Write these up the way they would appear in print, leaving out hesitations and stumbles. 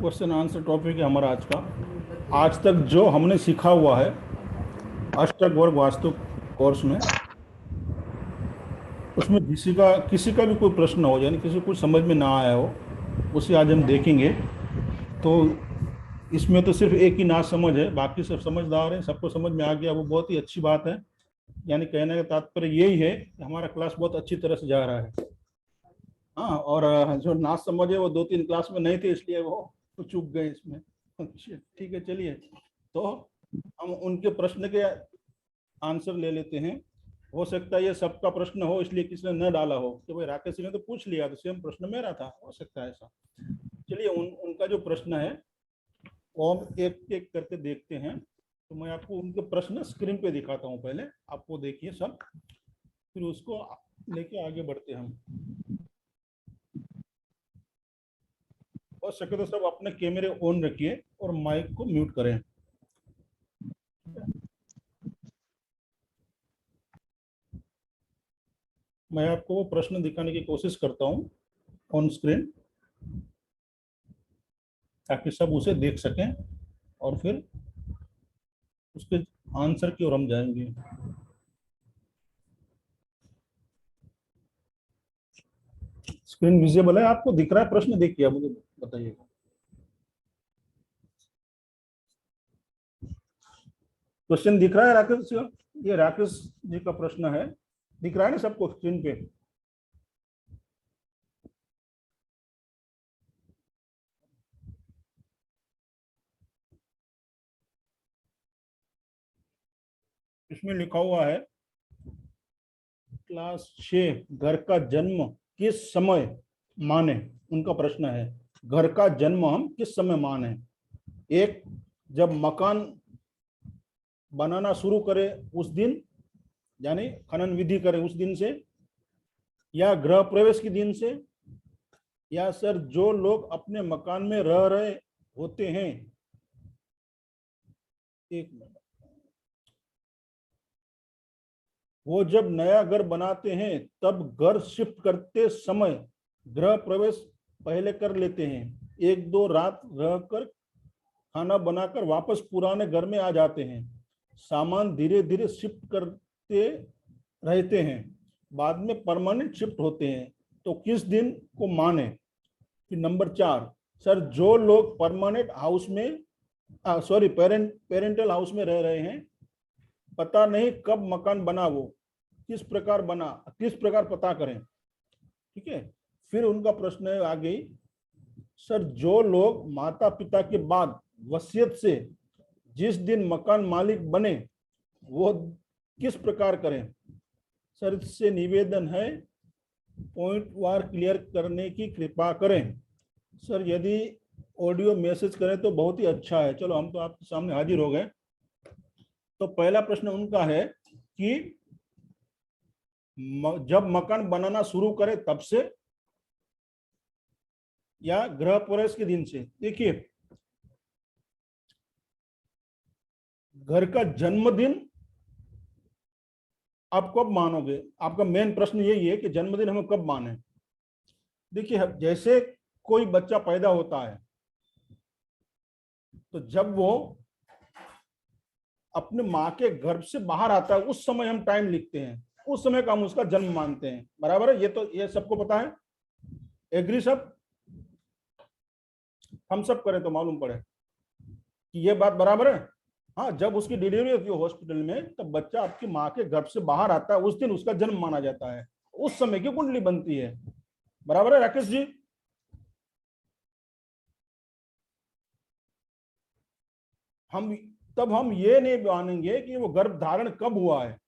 Question answer topic है हमारा आज का। आज तक जो हमने सीखा हुआ है अष्टक वर्ग वास्तु कोर्स में, उसमें किसी का भी कोई प्रश्न हो, यानी किसी को कुछ समझ में ना आया हो, उसे आज हम देखेंगे। तो इसमें तो सिर्फ एक ही ना समझ है, बाकी सब समझदार हैं, सबको समझ में आ गया, वो बहुत ही अच्छी बात है। यानी कहने का तात्पर्य यही है कि हमारा क्लास बहुत अच्छी तरह से जा रहा है। हाँ, और जो ना समझे वो 2-3 क्लास में नहीं थे, इसलिए वो चूक गए इसमें। अच्छा, ठीक है, चलिए। तो हम उनके प्रश्न के आंसर ले लेते हैं। हो सकता है ये सबका प्रश्न हो, इसलिए किसी ने न डाला हो कि भाई राकेश ने तो पूछ लिया, तो सेम प्रश्न मेरा था, हो सकता है ऐसा। चलिए उनका जो प्रश्न है वो हम एक एक करके देखते हैं। तो मैं आपको उनके प्रश्न स्क्रीन पे दिखाता हूँ, पहले आपको देखिए सब, फिर उसको लेके आगे बढ़ते हैं हम। हो सके तो सब अपने कैमरे ऑन रखिए और माइक को म्यूट करें। मैं आपको वो प्रश्न दिखाने की कोशिश करता हूँ ऑन स्क्रीन, ताकि सब उसे देख सकें और फिर उसके आंसर की ओर हम जाएंगे। स्क्रीन विजिबल है, आपको दिख रहा है प्रश्न? देखिए, मुझे बताइएगा। क्वेश्चन दिख रहा है राकेश जी? ये राकेश जी का प्रश्न है, दिख रहा है ना सबको स्क्रीन पे? इसमें लिखा हुआ है क्लास 6, घर का जन्म किस समय माने? उनका प्रश्न है, घर का जन्म हम किस समय माने? एक, जब मकान बनाना शुरू करे उस दिन, यानी खनन विधि करे उस दिन से, या गृह प्रवेश के दिन से, या सर जो लोग अपने मकान में रह रहे होते हैं, एक मिनट, वो जब नया घर बनाते हैं तब घर शिफ्ट करते समय गृह प्रवेश पहले कर लेते हैं, 1-2 रात रहकर खाना बनाकर वापस पुराने घर में आ जाते हैं, सामान धीरे धीरे शिफ्ट करते रहते हैं, बाद में परमानेंट शिफ्ट होते हैं, तो किस दिन को माने? फिर नंबर 4, सर जो लोग परमानेंट हाउस में सॉरी पेरेंटल हाउस में रह रहे हैं, पता नहीं कब मकान बना, वो किस प्रकार बना, किस प्रकार पता करें? ठीक है। फिर उनका प्रश्न है आगे, सर जो लोग माता पिता के बाद वसीयत से जिस दिन मकान मालिक बने वो किस प्रकार करें? सर इससे निवेदन है पॉइंट वार क्लियर करने की कृपा करें। सर यदि ऑडियो मैसेज करें तो बहुत ही अच्छा है। चलो, हम तो आपके सामने हाजिर हो गए। तो पहला प्रश्न उनका है कि जब मकान बनाना शुरू करे तब से, या गृह प्रवेश के दिन से? देखिए, घर का जन्मदिन आप कब मानोगे? आपका मेन प्रश्न यही है कि जन्मदिन हमें कब माने। देखिए, जैसे कोई बच्चा पैदा होता है तो जब वो अपने माँ के गर्भ से बाहर आता है उस समय हम टाइम लिखते हैं, उस समय का हम उसका जन्म मानते हैं। बराबर है? ये सबको पता है, एग्री सब? हम सब करें तो मालूम पड़े कि ये बात बराबर है। हाँ, जब उसकी डिलीवरी होती है हॉस्पिटल में, तब बच्चा आपकी माँ के गर्भ से बाहर आता है, उस दिन उसका जन्म माना जाता है, उस समय की कुंडली बनती है। बराबर है राकेश जी? हम तब हम ये नहीं मानेंगे कि वो गर्भ धारण कब हुआ है,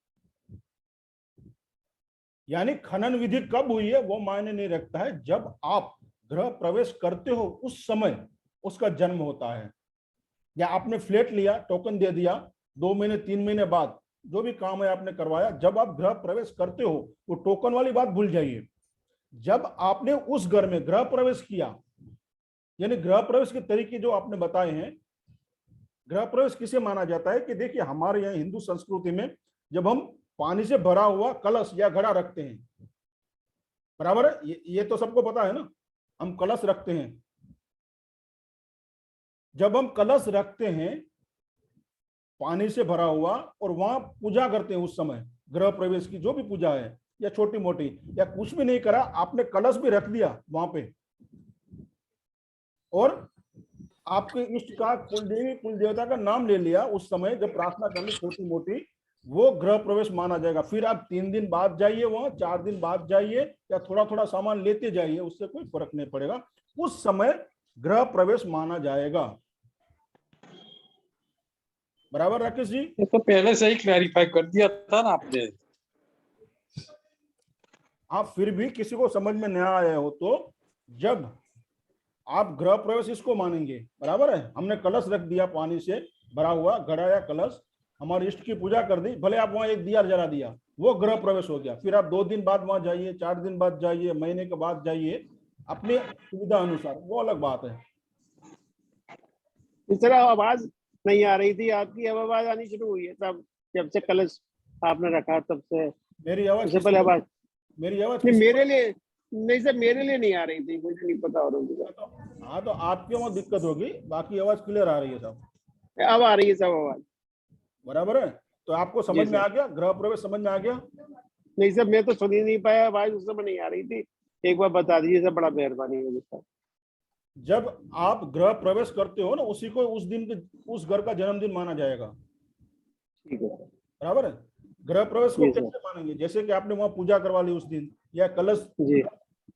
यानी खनन विधि कब हुई है, वो मायने नहीं रखता है। जब आप गृह प्रवेश करते हो उस समय उसका जन्म होता है। या आपने फ्लैट लिया, टोकन दे दिया, 2 महीने 3 महीने बाद जो भी काम है आपने करवाया, जब आप गृह प्रवेश करते हो, वो टोकन वाली बात भूल जाइए। जब आपने उस घर में गृह प्रवेश किया, यानी गृह प्रवेश के तरीके जो आपने बताए हैं, गृह प्रवेश किसे माना जाता है कि देखिए, हमारे यहाँ हिंदू संस्कृति में जब हम पानी से भरा हुआ कलश या घड़ा रखते हैं, बराबर है, ये तो सबको पता है ना। हम कलश रखते हैं, जब हम कलश रखते हैं पानी से भरा हुआ और वहां पूजा करते हैं, उस समय गृह प्रवेश की जो भी पूजा है या छोटी मोटी या कुछ भी नहीं करा, आपने कलश भी रख दिया वहां पे और आपके इष्ट का, कुलदेवी कुल देवता का नाम ले लिया उस समय जब प्रार्थना करनी छोटी मोटी, वो गृह प्रवेश माना जाएगा। फिर आप 3 दिन बाद जाइए, वहां 4 दिन बाद जाइए, या थोड़ा थोड़ा सामान लेते जाइए, उससे कोई फर्क नहीं पड़ेगा, उस समय गृह प्रवेश माना जाएगा। बराबर राकेश जी? ये तो पहले से ही क्लैरिफाई कर दिया था ना आपने। आप फिर भी किसी को समझ में नहीं आया हो तो जब आप गृह प्रवेश इसको मानेंगे, बराबर है, हमने कलश रख दिया पानी से भरा हुआ घड़ा या कलश, हमारे इष्ट की पूजा कर दी, भले आप वहां एक दिया जला दिया, वो गृह प्रवेश हो गया। फिर आप 2 दिन बाद वहां जाइए, 4 दिन बाद जाइए, महीने के बाद जाइए, अपने सुविधा अनुसार, वो अलग बात है। इस तरह आवाज नहीं आ रही थी आपकी, अब आवाज आनी शुरू हुई है तब, जब से कलश आपने रखा तब से। मेरी आवाज उससे पहले आवाज मेरी आवाज नहीं, मेरे लिए नहीं सर, मेरे लिए नहीं आ रही थी, मुझे नहीं पता और होगा। हाँ तो आपके वहां दिक्कत होगी, बाकी आवाज क्लियर आ रही है सब। अब आ रही है सब आवाज। बराबर है, तो आपको समझ में आ गया, गृह प्रवेश समझ में आ गया? नहीं सर, मैं तो सुन ही नहीं पाया, आवाज उस समय नहीं आ रही थी, एक बार बता दीजिए सर, बड़ा मेहरबानी होगी सर। जब आप गृह प्रवेश करते हो ना, उसी को उस दिन के उस घर का जन्मदिन माना जाएगा। ठीक है सर। बराबर है, गृह प्रवेश को जी सर। कैसे मानेंगे? जैसे कि आपने वहां पूजा करवा ली उस दिन, या कलश जी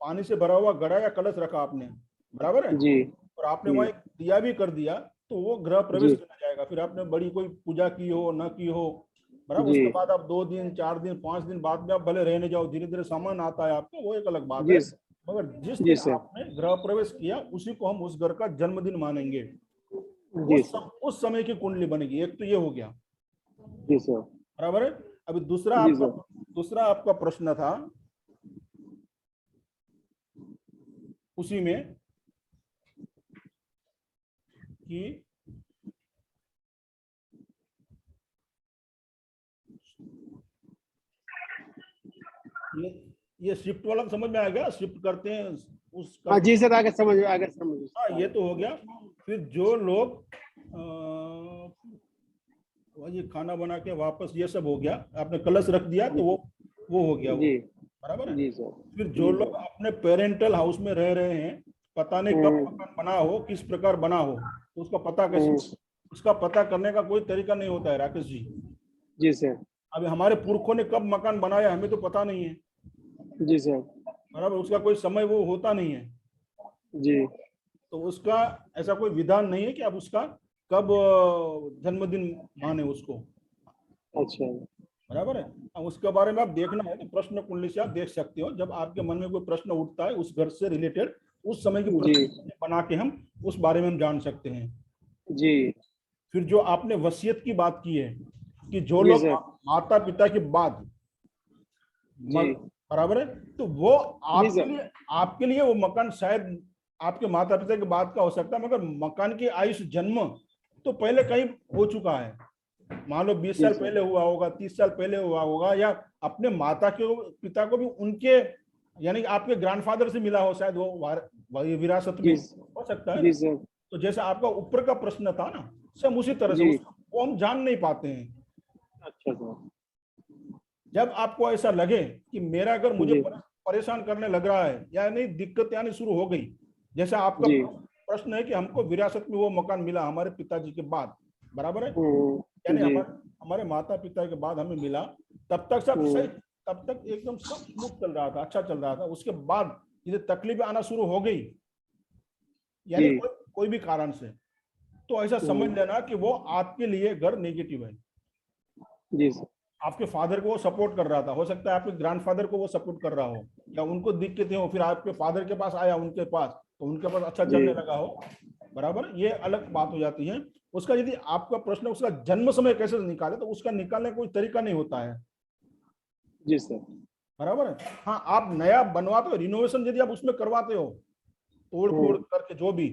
पानी से भरा हुआ घड़ा या कलश रखा आपने, बराबर है, जी और आपने जी वहां एक दिया भी कर दिया, तो वो गृह प्रवेश जी किया जाएगा। फिर आपने बड़ी कोई पूजा की हो न की हो, बराबर, जी उसके बाद आप 2 दिन 4 दिन 5 दिन बाद में आप भले रहने जाओ, धीरे धीरे सामान आता है आपको, वो एक अलग बात है। जी सर। मगर जिस जी दिन सर। आपने गृह प्रवेश किया, उसी को हम उस घर का जन्मदिन मानेंगे। जी सर। उस समय की कुंडली बनेगी। एक तो ये हो गया, जी सर। बराबर है। अभी जी सर। दूसरा आपका प्रश्न था उसी में कि ये शिफ्ट वाला समझ में आ गया, शिफ्ट करते हैं उसका। हाँ जी सर, आगे समझ, आगे समझ। हाँ, ये तो हो गया। फिर जो लोग ये खाना बना के वापस, ये सब हो गया, आपने कलश रख दिया तो वो हो गया वो, जी बराबर है। जी सर। फिर जो लोग अपने पेरेंटल हाउस में रह रहे हैं, पता नहीं कब मकान बना हो, किस प्रकार बना हो, तो उसका पता कैसे? उसका पता करने का कोई तरीका नहीं होता है राकेश जी। जी सर। अभी हमारे पुरखों ने कब मकान बनाया हमें तो पता नहीं है, जी सर। बराबर, उसका कोई समय वो होता नहीं है, जी तो उसका ऐसा कोई विधान नहीं है कि आप उसका कब जन्मदिन माने उसको, अच्छा। बराबर है। अब उसके बारे में आप देखना है तो प्रश्न कुंडली से आप देख सकते हो, जब आपके मन में कोई प्रश्न उठता है उस घर से रिलेटेड, उस समय की जी प्रश्न बना के हम उस बारे में हम जान सकते हैं। जी फिर जो आपने वसीयत की बात की है कि जो जी लोग सर। माता पिता के बाद, जी बराबर है, तो वो जी सर। आपके लिए वो मकान शायद आपके माता पिता के बाद का हो सकता है, मगर मकान की आयुष जन्म तो पहले कहीं हो चुका है। मान लो 20 जी साल सर। पहले हुआ होगा, 30 साल पहले हुआ होगा, या अपने माता के पिता को भी उनके, यानी कि आपके ग्रैंडफादर से मिला हो शायद, वो विरासत में जी हो सकता है जी ना। सर। तो जैसे आपका ऊपर का प्रश्न था ना, सेम उसी तरह से जी। वो हम जान नहीं पाते हैं। अच्छा सर। जब आपको ऐसा लगे कि मेरा घर मुझे जी परेशान करने लग रहा है, या नहीं दिक्कत आनी शुरू हो गई, जैसा आपका जी। प्रश्न है कि हमको विरासत में वो मकान मिला हमारे पिताजी के बाद, बराबर है, यानी जी हमारे माता पिता के बाद हमें मिला, तब तक सब सही, तब तक एकदम सब स्मूथ चल रहा था, अच्छा चल रहा था। उसके बाद ये तकलीफें आना शुरू हो गई, यानी जी कोई भी कारण से, तो ऐसा समझ लेना कि वो आपके लिए घर नेगेटिव है। जी सर। आपके फादर को वो सपोर्ट कर रहा था, हो सकता है आपके ग्रैंडफादर को वो सपोर्ट कर रहा हो, या उनको दिक्कतें हो, फिर आपके फादर के पास आया उनके पास, तो उनके पास अच्छा चलने लगा हो, बराबर, ये अलग बात हो जाती है। उसका यदि आपका प्रश्न उसका जन्म समय कैसे निकाले, तो उसका निकालने का कोई तरीका नहीं होता है। जी सर। बराबर है। हाँ, आप नया बनवाते हो, रिनोवेशन यदि आप उसमें करवाते हो, तोड़ फोड़ करके जो भी,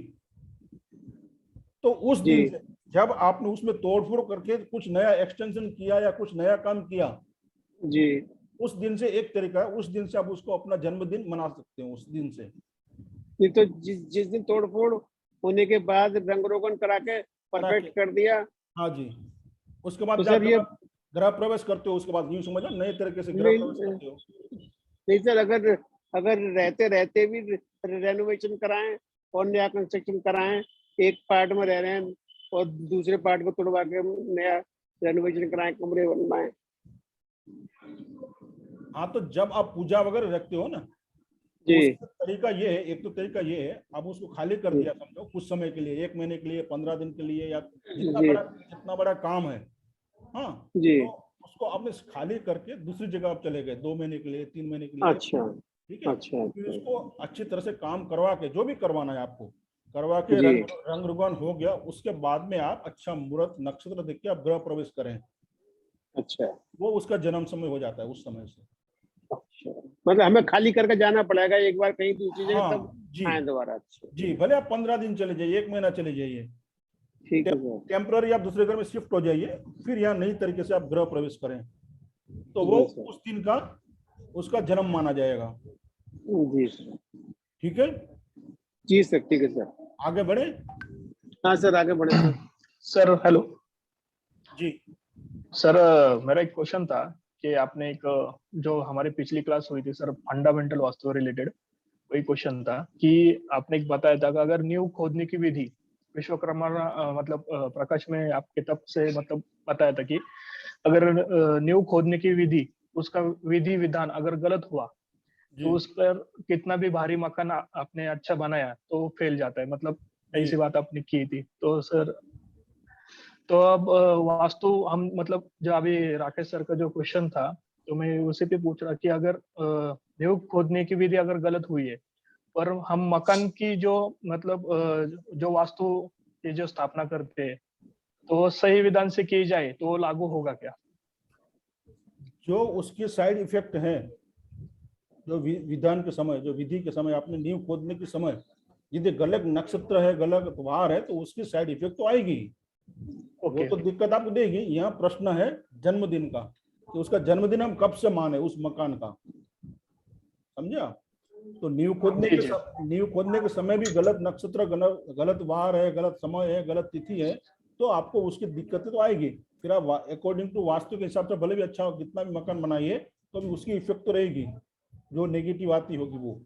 तो उस दिन जी से जब आपने उसमें तोड़ फोड़ करके कुछ नया एक्सटेंशन किया या कुछ नया काम किया, जी उस दिन से एक तरीका है, उस दिन से आप उसको अपना जन्मदिन मना सकते हो उस दिन से। ये तो जिस दिन तोड़फोड़ होने के बाद रंग रोगन करा के परफेक्ट कर दिया, हाँ जी, उसके बाद तो जब सर ये गृह प्रवेश करते हो उसके बाद यूं समझो नए तरीके से गृह प्रवेश नहीं करते हो। नहीं सर, अगर अगर रहते रहते भी रेनोवेशन कराएं और नया कंस्ट्रक्शन कराएं, एक पार्ट में रह रहे हैं और दूसरे पार्ट को तोड़वा के नया रेनोवेशन कराएं, कमरे बनवाएं। हाँ, तो जब आप पूजा वगैरह रखते हो ना, तो जी उसका तरीका ये है, एक तो तरीका ये है, आप उसको खाली कर जी दिया समझो कुछ समय के लिए, 1 महीने के लिए, 15 दिन के लिए, या जी जितना बड़ा काम है। हाँ, जी। तो उसको आपने खाली करके दूसरी जगह आप चले गए 2 महीने के लिए, 3 महीने के लिए, अच्छा ठीक है। अच्छा फिर अच्छा। उसको अच्छी तरह से काम करवा के, जो भी करवाना है आपको करवा के, जी रंग रोगन हो गया, उसके बाद में आप अच्छा मुहूर्त नक्षत्र देख के आप गृह प्रवेश करें, अच्छा वो उसका जन्म समय हो जाता है उस समय से। अच्छा, मतलब हमें खाली करके जाना पड़ेगा एक बार कहीं दूसरी जगह, तब हाँ जी, आए दोबारा। अच्छा जी, भले आप 15 दिन चले जाइए, 1 महीना चले जाइए, ठीक है सर। टेम्पररी आप दूसरे घर में शिफ्ट हो जाइए, फिर यहाँ नई तरीके से आप गृह प्रवेश करें, तो वो जी सर। उस दिन का उसका जन्म माना जाएगा। जी सर। ठीक है, जी सर ठीक है सर। आगे बढ़े। हाँ सर आगे बढ़े सर। Sir hello. जी सर मेरा एक क्वेश्चन था कि आपने एक जो हमारी पिछली क्लास हुई थी सर फंडामेंटल वास्तु रिलेटेड, वही क्वेश्चन था कि आपने एक बताया था कि अगर नींव खोदने की विधि विश्वकर्मा मतलब प्रकाश में आप किताब से मतलब बताया था कि अगर नींव खोदने की विधि उसका विधि विधान अगर गलत हुआ जी तो उस पर कितना भी भारी मकान आपने अच्छा बनाया तो फेल जाता है, मतलब जी ऐसी बात आपने की थी। तो सर तो अब वास्तु हम मतलब जो अभी राकेश सर का जो क्वेश्चन था तो मैं उसी पे पूछ रहा कि अगर नींव खोदने की विधि अगर गलत हुई है पर हम मकान की जो मतलब जो वास्तु की जो स्थापना करते हैं तो सही विधान से की जाए तो वो लागू होगा क्या? जो उसके साइड इफेक्ट हैं, जो विधान के समय, जो विधि के समय आपने नींव खोदने के समय यदि गलत नक्षत्र है, गलत वार है, तो उसकी साइड इफेक्ट तो आएगी, वो ओके तो दिक्कत आपको देगी। यहाँ प्रश्न है जन्मदिन का, तो उसका जन्मदिन हम कब से माने उस मकान का, समझा। तो जी जी नींव खोदने के समय भी गलत नक्षत्र, गलत वार है, गलत समय है, गलत तिथि है, तो आपको उसकी दिक्कतें तो आएगी। फिर आप अकॉर्डिंग टू वास्तु के हिसाब से भले भी अच्छा कितना भी मकान बनाइए, तो भी उसकी इफेक्ट तो रहेगी, जो नेगेटिव आती होगी वो।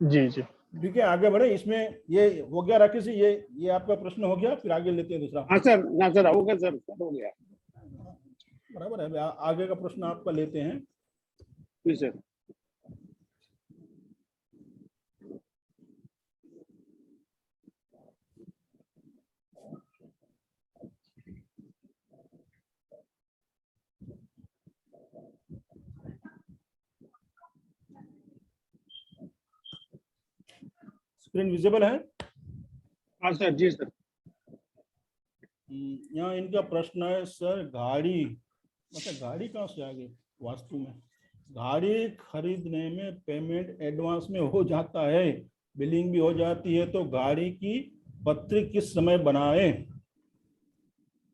जी जी। ठीक है, आगे बढ़े। इसमें ये हो गया राकेश जी, ये आपका प्रश्न हो गया, फिर आगे लेते हैं दूसरा। हाँ सर, ना सर हो गया सर, हो गया। बराबर है, आगे का प्रश्न आपका लेते हैं। जी सर। स्क्रीन विजिबल है। हाँ सर जी सर। यहाँ इनका प्रश्न है सर, गाड़ी, मतलब गाड़ी कहाँ से आ गई वास्तु में, गाड़ी खरीदने में पेमेंट एडवांस में हो जाता है, बिलिंग भी हो जाती है, तो गाड़ी की पत्री किस समय बनाए।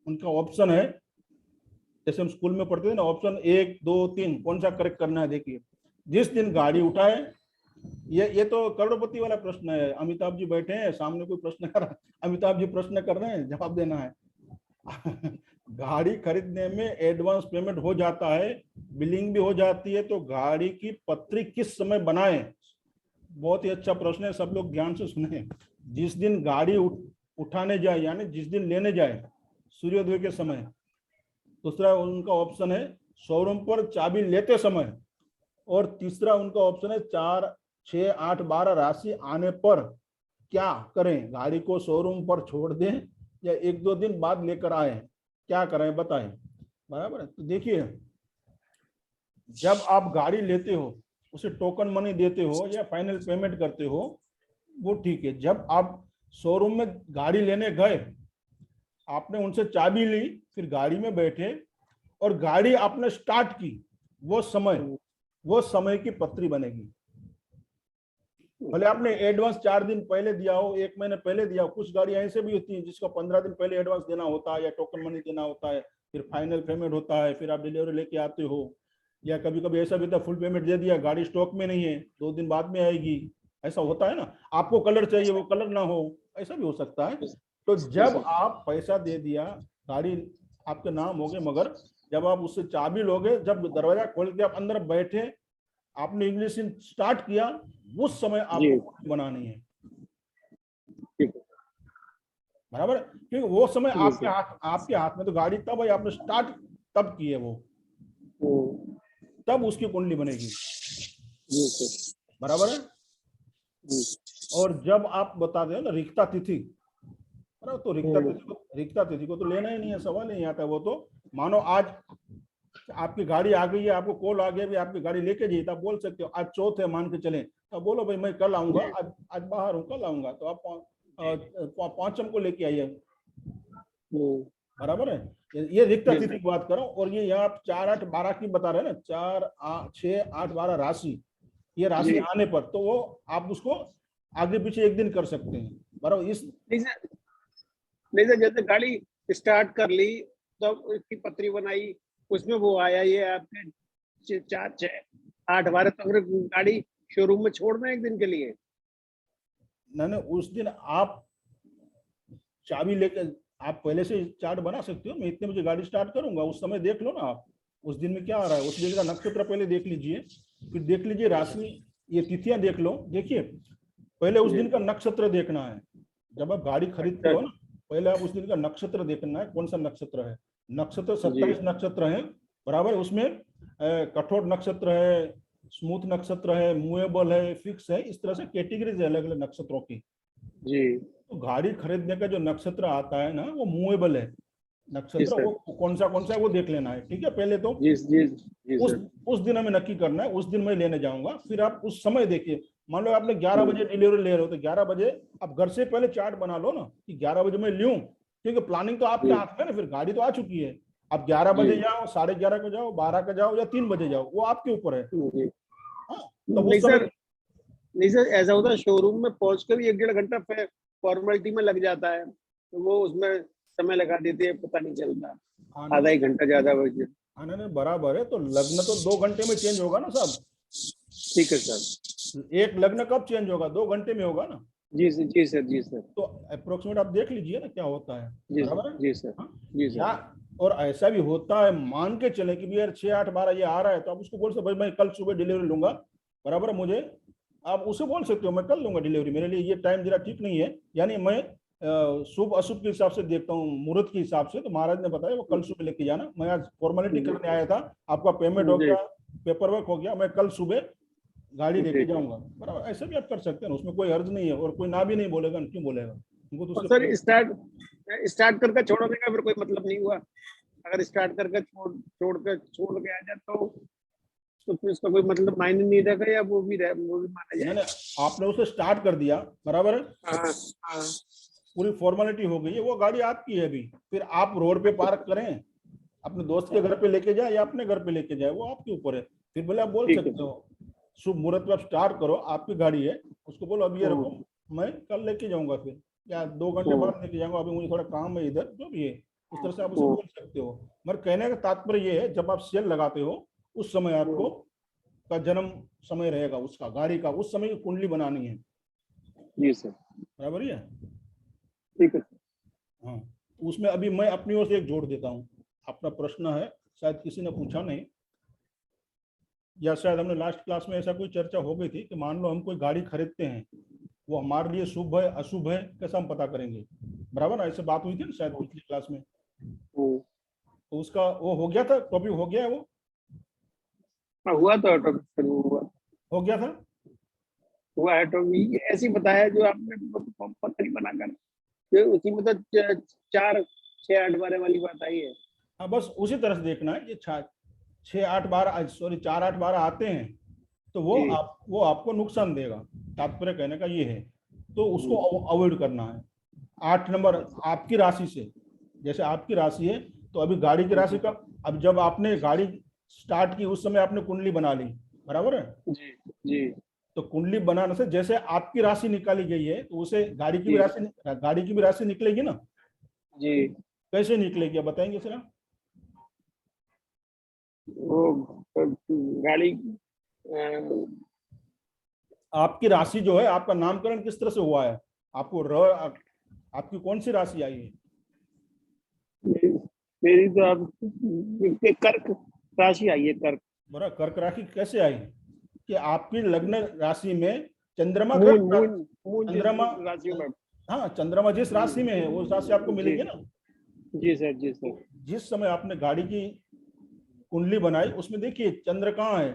उनका ऑप्शन है, जैसे हम स्कूल में पढ़ते थे ना, ऑप्शन 1 2 3, कौन सा करेक्ट करना है देखिए। जिस दिन गाड़ी उठाए, ये तो करोड़पति वाला प्रश्न है, अमिताभ जी बैठे हैं सामने, कोई प्रश्न कर, अमिताभ जी प्रश्न कर रहे हैं, जवाब देना है। गाड़ी खरीदने में एडवांस पेमेंट हो जाता है, बिलिंग भी हो जाती है, तो गाड़ी की पत्री किस समय बनाए। बहुत ही अच्छा प्रश्न है, सब लोग ध्यान से सुने। जिस दिन गाड़ी उठाने जाए, यानी जिस दिन लेने जाए सूर्योदय के समय। दूसरा उनका ऑप्शन है शोरूम पर चाबी लेते समय, और तीसरा उनका ऑप्शन है 4 6 8 12 राशि आने पर क्या करें, गाड़ी को शोरूम पर छोड़ दें या 1 2 दिन बाद लेकर आए, क्या करें बताएं। बराबर है, तो देखिए, जब आप गाड़ी लेते हो उसे टोकन मनी देते हो या फाइनल पेमेंट करते हो, वो ठीक है। जब आप शोरूम में गाड़ी लेने गए, आपने उनसे चाबी ली, फिर गाड़ी में बैठे और गाड़ी आपने स्टार्ट की, वो समय की पत्री बनेगी। भले आपने एडवांस 4 दिन पहले दिया हो, 1 महीने पहले दिया हो, कुछ गाड़ी ऐसे भी होती है जिसका 15 दिन पहले एडवांस देना होता है या टोकन मनी देना होता है, फिर फाइनल पेमेंट होता है, फिर आप डिलीवरी लेके आते हो, या कभी कभी ऐसा भी था फुल पेमेंट दे दिया, गाड़ी स्टॉक में नहीं है, 2 दिन बाद में आएगी, ऐसा होता है ना। आपको कलर चाहिए, वो कलर ना हो, ऐसा भी हो सकता है। तो जब आप पैसा दे दिया, गाड़ी आपके नाम हो गए, मगर जब आप उससे चाबी लोगे, जब दरवाजा खोल के आप अंदर बैठे, आपने इंग्लिश स्टार्ट किया, उस समय जी। आपको बनानी है, ठीक है। बराबर। क्योंकि वो समय जी सर। आपके हाथ में तो गाड़ी तब है, आपने स्टार्ट तब की है वो, हम्म, तब उसकी कुंडली बनेगी, जी सर। बराबर है। जी। और जब आप बता दे ना रिक्ता तिथि, बराबर, तो रिक्ता तिथि को तो लेना ही नहीं है, सवाल नहीं आता। वो तो मानो आज आपकी गाड़ी आ गई है, आपको कॉल आ गया भी आपकी गाड़ी लेके जाइए, तो आप बोल सकते हो आज चौथ है मान के चले, तो बोलो भाई मैं कल आऊंगा, आज बाहर हूँ, कल आऊंगा, तो आप पांचम को लेके आइए, बराबर है। ये रिक्ता तिथि की बात करो। और ये यहाँ आप 4, 8, 12 की बता रहे हैं ना, 4, 6, 8, 12 राशि, ये राशि जी। आने पर तो वो आप उसको आगे पीछे एक दिन कर सकते हैं, बराबर। इस नहीं सर, जैसे गाड़ी स्टार्ट कर ली तो इसकी पत्री बनाई, उसमें वो आया, ये आपके 4, 6, 8, 12, तो फिर गाड़ी शोरूम में छोड़ना एक दिन के लिए। ना उस दिन आप चाबी लेकर आप पहले से चार्ट बना सकते हो, मैं इतने बजे गाड़ी स्टार्ट करूंगा, उस समय देख लो ना आप उस दिन में क्या आ रहा है, उस दिन का नक्षत्र पहले देख लीजिए, फिर देख लीजिए राशि, ये तिथियां देख लो। देखिए पहले उस दिन का नक्षत्र देखना है, जब आप गाड़ी खरीदते हो ना, पहले आप उस दिन का नक्षत्र देखना है, कौन सा नक्षत्र है। नक्षत्र 27 नक्षत्र है, बराबर। उसमें कठोर नक्षत्र है, स्मूथ नक्षत्र है, मूवेबल है, फिक्स है, इस तरह से कैटेगरीज है अलग अलग नक्षत्रों की। जी। तो गाड़ी खरीदने का जो नक्षत्र आता है ना, वो मूवेबल है नक्षत्र, वो कौन सा है वो देख लेना है, ठीक है। पहले तो जी जी जी उस दिन हमें नक्की करना है, उस दिन मैं लेने जाऊंगा। फिर आप उस समय देखिए, मान लो आपने 11 बजे डिलीवरी ले रहे हो, तो 11 बजे आप घर से पहले चार्ट बना लो ना कि 11 बजे मैं लूं, क्योंकि प्लानिंग तो आपके हाथ में ना, फिर गाड़ी तो आ चुकी है। आप 11 बजे जाओ, 11:30 को जाओ, 12 का जाओ, या 3 बजे जाओ, वो आपके ऊपर है। हाँ, तो नहीं उस समय सर, नहीं सर, ऐसा होता है शोरूम में पहुंच कर भी 1-1.5 घंटा फॉर्मेलिटी में लग जाता है, तो वो उसमें समय लगा देते हैं, पता नहीं चलता, आधा 1 घंटा ज्यादा बजे। आना नहीं, बराबर है। तो लग्न तो 2 घंटे में चेंज होगा ना साहब। ठीक है सर। एक लग्न कब चेंज होगा, 2 घंटे में होगा ना। जी सर, जी सर, जी सर। तो अप्रोक्सीमेट आप देख लीजिए ना क्या होता है, जी बराबर सर, है। जी सर, हाँ? जी या सर। और ऐसा भी होता है, मान के चले कि भी यार 6, 8, 12 ये आ रहा है, तो आप उसको बोल सकते भाई मैं कल सुबह डिलीवरी लूंगा, बराबर है। मुझे आप उसे बोल सकते हो मैं कल लूंगा डिलीवरी, मेरे लिए ये टाइम जरा ठीक नहीं है, यानी मैं शुभ अशुभ के हिसाब से देखता हूँ, मुहूर्त के हिसाब से। तो महाराज ने बताया वो कल सुबह लेके जाना, मैं आज फॉर्मेलिटी करने आया था, आपका पेमेंट हो गया, पेपर वर्क हो गया, मैं कल सुबह गाड़ी लेके जाऊंगा, बराबर। ऐसा भी आप कर सकते हैं, उसमें कोई अर्ज नहीं है, और कोई ना भी नहीं बोलेगा, क्यों बोलेगा, उनको तो और उससे सर स्टार्ट करके छोड़ने का फिर कोई मतलब नहीं हुआ, अगर स्टार्ट करके छोड़ के आ जाए तो फिर उसका कोई मतलब मायने नहीं रहेगा, या वो भी माना जाएगा। आपने उसे स्टार्ट कर दिया, बराबर है, हाँ, हाँ। पूरी फॉर्मेलिटी हो गई है, वो गाड़ी आपकी है अभी। फिर आप रोड पे पार्क करें, अपने दोस्त के घर पे लेके जाए या अपने घर पे लेके जाए, वो आपके ऊपर है। फिर बोले आप बोल सकते हो शुभ मुहूर्त में आप स्टार्ट करो, आपकी गाड़ी है, उसको बोलो अभी ये रखो, मैं कल लेके जाऊंगा, फिर या 2 घंटे बाद लेके जाऊंगा, अभी मुझे थोड़ा काम है इधर, जो भी है उस तरह से आप उसे बोल सकते हो। मगर कहने का तात्पर्य ये है, जब आप सेल लगाते हो उस समय आपको का जन्म समय रहेगा उसका, गाड़ी का, उस समय की कुंडली बनानी है। जी सर, बराबर है। ठीक है। हाँ, उसमें अभी मैं अपनी ओर से एक जोड़ देता हूँ। अपना प्रश्न है, शायद किसी ने पूछा नहीं, या शायद हमने लास्ट क्लास में ऐसा कोई चर्चा हो गई थी कि मान लो हम कोई गाड़ी खरीदते हैं, वो हमारे लिए शुभ है अशुभ है, कैसे हम पता करेंगे, बराबर ना, ऐसे बात हुई थी ना शायद पिछली क्लास में। तो उसका वो हो गया था, टॉपिक हो गया है वो, हुआ तो टॉपिक शुरू हो गया था। हुआ है टॉपिक ऐसे ही बताया जो आपने पत्री बनाकर, उसी में तो 4, 6, 8, 12 वाली बात आई है। हाँ, बस उसी तरह से देखना है कि 6, 8, 12 सॉरी 4, 8, 12 आते हैं तो वो आपको नुकसान देगा, तात्पर्य कहने का ये है। तो उसको अवॉइड करना है। 8 नंबर आपकी राशि से, जैसे आपकी राशि है तो अभी गाड़ी की राशि का, अब जब आपने गाड़ी स्टार्ट की उस समय आपने कुंडली बना ली, बराबर है। जी जी। तो कुंडली बनाने से जैसे आपकी राशि निकाली गई है, तो उसे गाड़ी की भी राशि निकलेगी ना जी। कैसे निकलेगी बताएंगे सर। वो गाड़ी अ, आपकी राशि जो है, आपका नामकरण किस तरह से हुआ है? आपको आपकी कौन सी राशि आई है? मेरी मेरी तो अब कर्क राशि आई है, कर्क। बड़ा कर्क राशि कैसे आई कि आपकी लग्न राशि में चंद्रमा का मून मून मून जिस चंद्रमा, राशि में। हाँ चंद्रमा जिस राशि में है वो राशि आपको जी मिलेगी ना। जी सर, जी सर। जिस समय आपने गाड़ी की कुंडली बनाई उसमें देखिए चंद्र कहाँ है,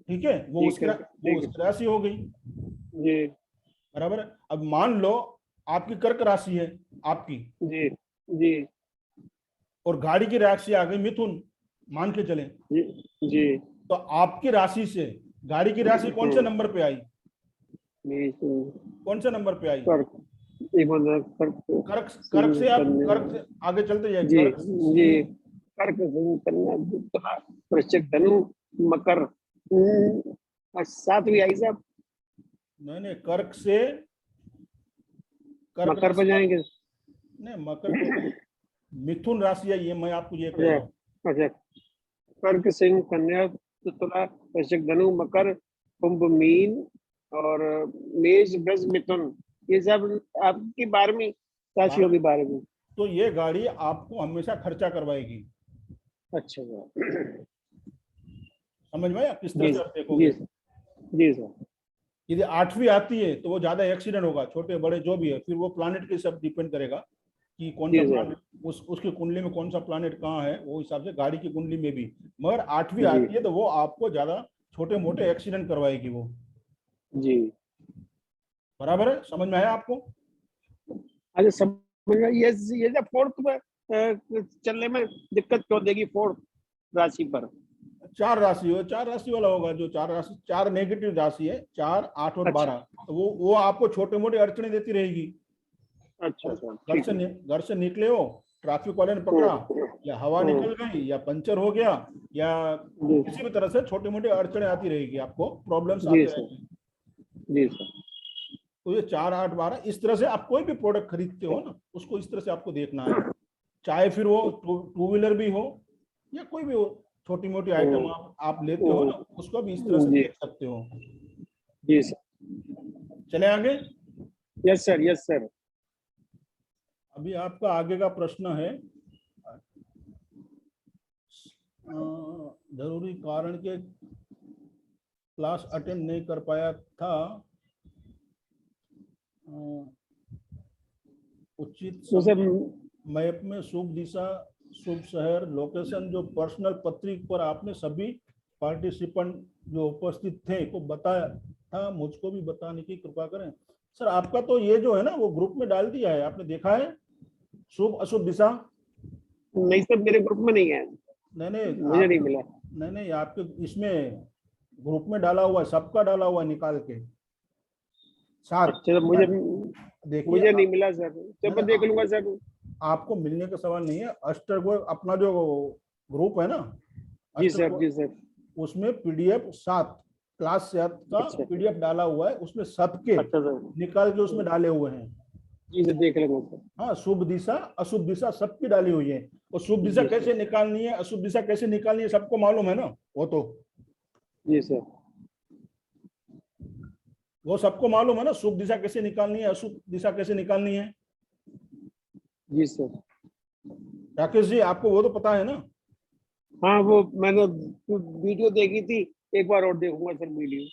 ठीक है, वो ठीक उसकी है, वो ठीक है। उसकी राशि हो गई, जी बराबर है। अब मान लो आपकी कर्क राशि है आपकी, जी जी और गाड़ी की राशि आ गई मिथुन, मान के चले, जी जी। तो आपकी राशि से गाड़ी की राशि कौन से नंबर पे आई? मेरी तो कौन से नंबर पे आई? कर्क, एक बार कर्क कर्क, कर्क सिंह से आप कर्क कन्या। से आगे चलते जाए, जी कर्क जी। सिंह, कर्क सिंह कन्या तुला वृश्चिक धनु मकर। सातवीं आई साहब। नहीं नहीं, कर्क से कर्क मकर राशि पर जाएंगे। नहीं, मकर को नहीं, मिथुन राशि है ये, मैं आपको ये कह अच्छा रहा हूँ। अच्छा। कर्क सिंह कन्या तुला वृश्चिक धनु मकर कुंभ मीन और मेष वृष मिथुन, ये सब आपकी 12वीं राशि होगी, 12वीं। तो ये गाड़ी आपको हमेशा खर्चा करवाएगी, अच्छा सर। समझ में आया किस तरह जी से आप जी देखोगे? सर, जी सर। यदि 8वीं आती है तो वो ज्यादा एक्सीडेंट होगा, छोटे बड़े जो भी है, फिर वो प्लानिट के सब डिपेंड करेगा कि कौन सा जी सर। प्लानिट, उसकी कुंडली में कौन सा प्लानिट कहाँ है, वो हिसाब से गाड़ी की कुंडली में भी। मगर 8वीं जी आती है तो वो आपको ज्यादा छोटे मोटे एक्सीडेंट करवाएगी वो, जी। बराबर है, समझ में आया आपको? अच्छा, समझ में। ये जब फोर्थ में चलने में दिक्कत क्यों देगी, फोर्थ राशि पर? चार राशि हो, चार राशि वाला होगा, जो चार राशि, चार नेगेटिव राशि है, 4, 8 और अच्छा 12, तो वो आपको छोटे मोटे अड़चने देती रहेगी। अच्छा सर, घर ठीक से है। घर से निकले हो, ट्रैफिक वाले ने पकड़ा, या हवा निकल हम्म, गई, या पंचर हो गया, या जी किसी भी तरह से छोटे मोटे अड़चने आती रहेगी, आपको प्रॉब्लम्स जी आते सर, रहेंगे। जी सर। तो ये 4, 8, 12 इस तरह से आप कोई भी प्रोडक्ट खरीदते हो ना, उसको इस तरह से आपको देखना है, चाहे फिर वो टू व्हीलर भी हो या कोई भी हो, छोटी मोटी आइटम आप लेते हो ना, उसको भी इस तरह से जी देख सकते हो। जी सर। चले आगे। Yes sir, yes sir. अभी आपका आगे का प्रश्न है, जरूरी कारण के क्लास अटेंड नहीं कर पाया था, उचित तो सर, समय मैप में शुभ दिशा, शुभ शहर, लोकेशन जो पर्सनल पत्रिक पर आपने सभी पार्टिसिपेंट जो उपस्थित थे को बताया था, मुझको भी बताने की कृपा करें। सर आपका तो ये जो है ना वो ग्रुप में डाल दिया है, आपने देखा है शुभ अशुभ दिशा? नहीं सर, मेरे ग्रुप में नहीं है, नहीं नहीं, मुझे नहीं मिला। नहीं नहीं, आपके इसमें ग्रुप में डाला हुआ है, सबका डाला हुआ है निकाल के साथ। अच्छा, तो मुझे देखिए मुझे नहीं मिला सर, जब मैं देख नहीं, लूंगा सर। आपको मिलने का सवाल नहीं है, अष्टगो अपना जो ग्रुप है ना, जी सर, अष्टगो, जी सर। उसमें पीडीएफ 7 क्लास 7 का अच्छा पीडीएफ डाला हुआ है, उसमें सबके अच्छा सर, निकाल के उसमें डाले हुए हैं। जी सर, देख लेंगे सर। हाँ, शुभ दिशा अशुभ दिशा सबकी डाली हुई है, और शुभ दिशा जी सर, कैसे निकालनी है, अशुभ दिशा कैसे निकालनी है, सबको मालूम है ना, जी सर। वो सबको मालूम है ना, शुभ दिशा कैसे निकालनी है, अशुभ दिशा कैसे निकालनी है। जी सर। राकेश जी आपको वो तो पता है ना? हाँ, वो मैंने वीडियो देखी थी, एक बार और देखूंगा सर वीडियो।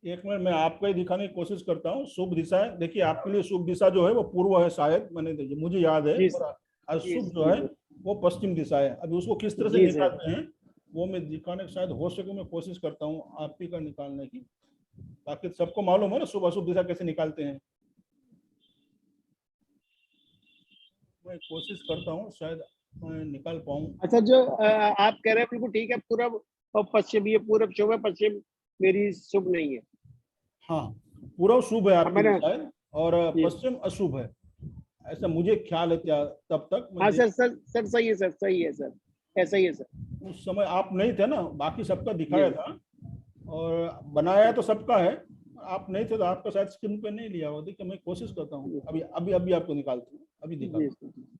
एक मिनट मैं आपको ही दिखाने की कोशिश करता हूँ। शुभ दिशा है, देखिए आपके लिए शुभ दिशा जो है वो पूर्व है, शायद मैंने मुझे याद है, जी और जी अशुभ जो जी है वो पश्चिम दिशा है। अभी उसको किस तरह से जी सर। निकालते हैं वो मैं दिखाने की शायद हो सके, मैं कोशिश करता हूँ आप ही का निकालने की, ताकि सबको मालूम है ना शुभ अशुभ दिशा कैसे निकालते हैं। मैं कोशिश करता हूँ, शायद मैं निकाल पाऊँ। अच्छा, जो आप कह रहे हैं बिल्कुल ठीक है, पूरब और पश्चिम, ये पूरब शुभ है, पश्चिम मेरी शुभ नहीं है। हाँ, पूर्व शुभ है हाँ, आपके लिए मैंने शायद, और जी। पश्चिम अशुभ है, ऐसा मुझे ख्याल है। तब तक मैं हाँ सर, सर सर, सही है सर, सही है सर, ऐसा ही है सर। उस समय आप नहीं थे ना, बाकी सबका जी दिखाया था, और बनाया तो सबका है, आप नहीं थे तो आपका शायद स्क्रीन पे नहीं लिया हुआ। देखिए मैं कोशिश करता हूँ, अभी अभी अभी आपको निकालता हूँ, अभी दिखाता जी हूँ। सर।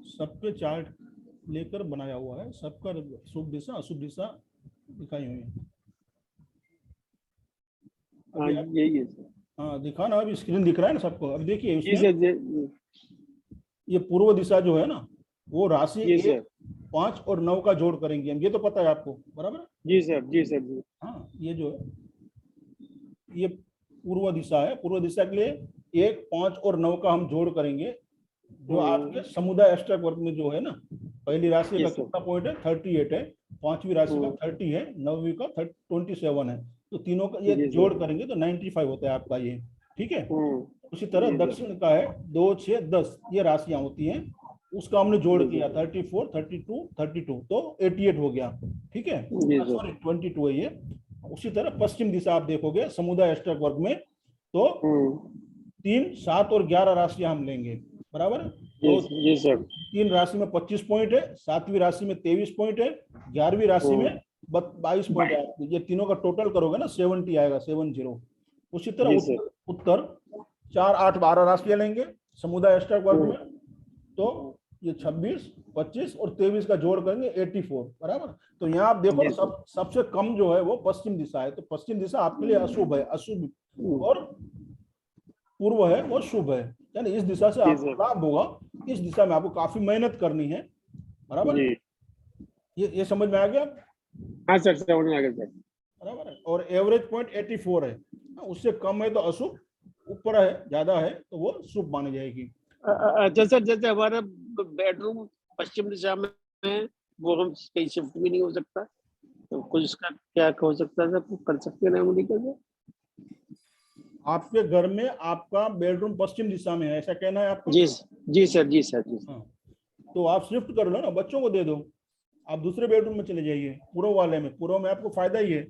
सबके चार्ट लेकर बनाया हुआ है, सबका शुभ दिशा अशुभ दिशा दिखाई हुई है। हाँ अभी आप- यही है सर। हाँ दिखा ना, अभी स्क्रीन दिख रहा है ना सबको। अब देखिए जी इसमें सर जी ये पूर्व दिशा जो है ना, वो राशि जी 1, सर 5 और 9 का जोड़ करेंगे हम, ये तो पता है आपको, बराबर है? जी सर जी सर जी। हाँ ये जो है ये पूर्व दिशा है, पूर्व दिशा के लिए 1, 5 और 9 का हम जोड़ करेंगे, जो आपके समुदाय अष्टक वर्ग में जो है ना, पहली राशि जी का सर। कितना पॉइंट है, 38 है, पांचवी राशि का 30 है, नौवीं का 27 है, तो तीनों का ये जी सर। जोड़ करेंगे तो 95 होता है आपका ये, ठीक है। उसी तरह जी सर। दक्षिण का है 2, 6, 10, ये राशियां होती हैं, उसका हमने जोड़ जी किया सर। 34, 32, 32, तो 88 हो गया, ठीक है, जी सर। सॉरी 22 है ये। उसी तरह पश्चिम दिशा आप देखोगे समुदाय अष्टक वर्ग में, तो 3, 7 और 11 राशियां हम लेंगे, बराबर है? तो जी सर। 3 राशि में 25 पॉइंट है, 7वीं राशि में 23 पॉइंट है, 11वीं राशि में 22 पॉइंट है, ये तीनों का टोटल करोगे ना 70 आएगा, 70। उसी तरह जी सर। उत्तर 4, 8, 12 राशियां लेंगे समुदाय अष्टक वर्ग में, तो ये 26, 25 और 23 का जोड़ करेंगे 84, बराबर। तो यहाँ आप देखो जी ना, सर। सबसे कम जो है वो पश्चिम दिशा है, तो पश्चिम दिशा आपके लिए अशुभ है, अशुभ, और पूर्व है वो शुभ है, यानी इस दिशा से जी आपको सर। लाभ होगा, इस दिशा में आपको काफी मेहनत करनी है, बराबर। जी ये समझ में आ गया, हाँ सर, समझ में आ गया सर। बराबर है। और एवरेज पॉइंट 84 है, उससे कम है तो अशुभ, ऊपर है ज्यादा है तो वो शुभ मानी जाएगी। अच्छा सर, जैसे हमारा बेडरूम पश्चिम दिशा में है, वो हम कहीं शिफ्ट भी नहीं हो सकता, तो कुछ इसका क्या हो सकता है सर, कुछ कर सकते हैं रेमेडी कैसे? आपके घर में आपका बेडरूम पश्चिम दिशा में है, ऐसा कहना है आपका? जी जी सर जी सर जी सर। हाँ, तो आप शिफ्ट कर लो ना, बच्चों को दे दो, आप दूसरे बेडरूम में चले जाइए, पूर्व वाले में, पूर्व में आपको फायदा ही है।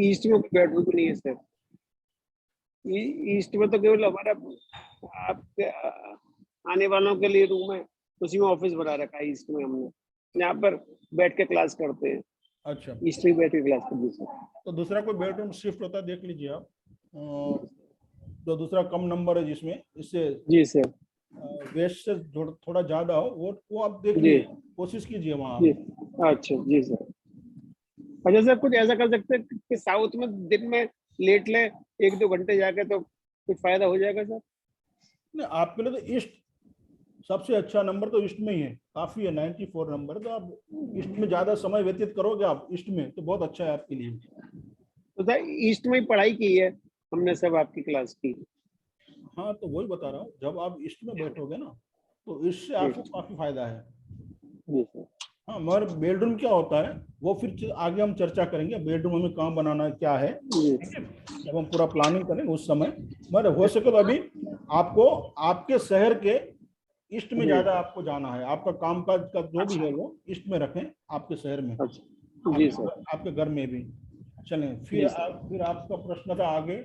ईस्ट में कोई बेडरूम नहीं है सर, ईस्ट में तो केवल हमारा आपके आने वालों के लिए रूम है, उसी में ऑफिस बना रखा है ईस्ट में हमने, यहाँ पर बैठ के क्लास करते हैं, अच्छा, ईस्ट में बैठ के क्लास करते हैं सर। तो दूसरा कोई बेडरूम शिफ्ट होता है देख लीजिए आप, जो दूसरा कम नंबर है जिसमें, इससे जी सर। वेस्ट से थोड़ा ज्यादा हो, वो आप देख जी लीजिए, कोशिश कीजिए वहाँ जी। आप। अच्छा जी सर। अच्छा सर, कुछ ऐसा कर सकते हैं कि साउथ में दिन में लेट ले 1-2 घंटे जाके, तो कुछ फायदा हो जाएगा सर? नहीं, आपके लिए तो ईस्ट सबसे अच्छा नंबर तो ईस्ट में ही है, काफी है 94 नंबर, तो आप ईस्ट में ज्यादा समय व्यतीत करोगे आप ईस्ट में, तो बहुत अच्छा है आपके लिए। तो सर ईस्ट में ही पढ़ाई की है हमने सब, आपकी क्लास की। हाँ तो वही बता रहा हूँ, जब आप ईस्ट में बैठोगे ना, तो इससे आपको काफी फायदा है। जी सर। हाँ, मगर बेडरूम क्या होता है वो फिर आगे हम चर्चा करेंगे, बेडरूम हमें कहाँ बनाना है क्या है, ठीक है, जब हम पूरा प्लानिंग करेंगे उस समय। मगर हो सके तो अभी आपको आपके शहर के ईस्ट में ज्यादा आपको जाना है, आपका कामकाज का जो भी है वो ईस्ट में रखें, आपके शहर में, अच्छा जी सर। आपके घर में भी। चलें फिर फिर आपका प्रश्न था आगे,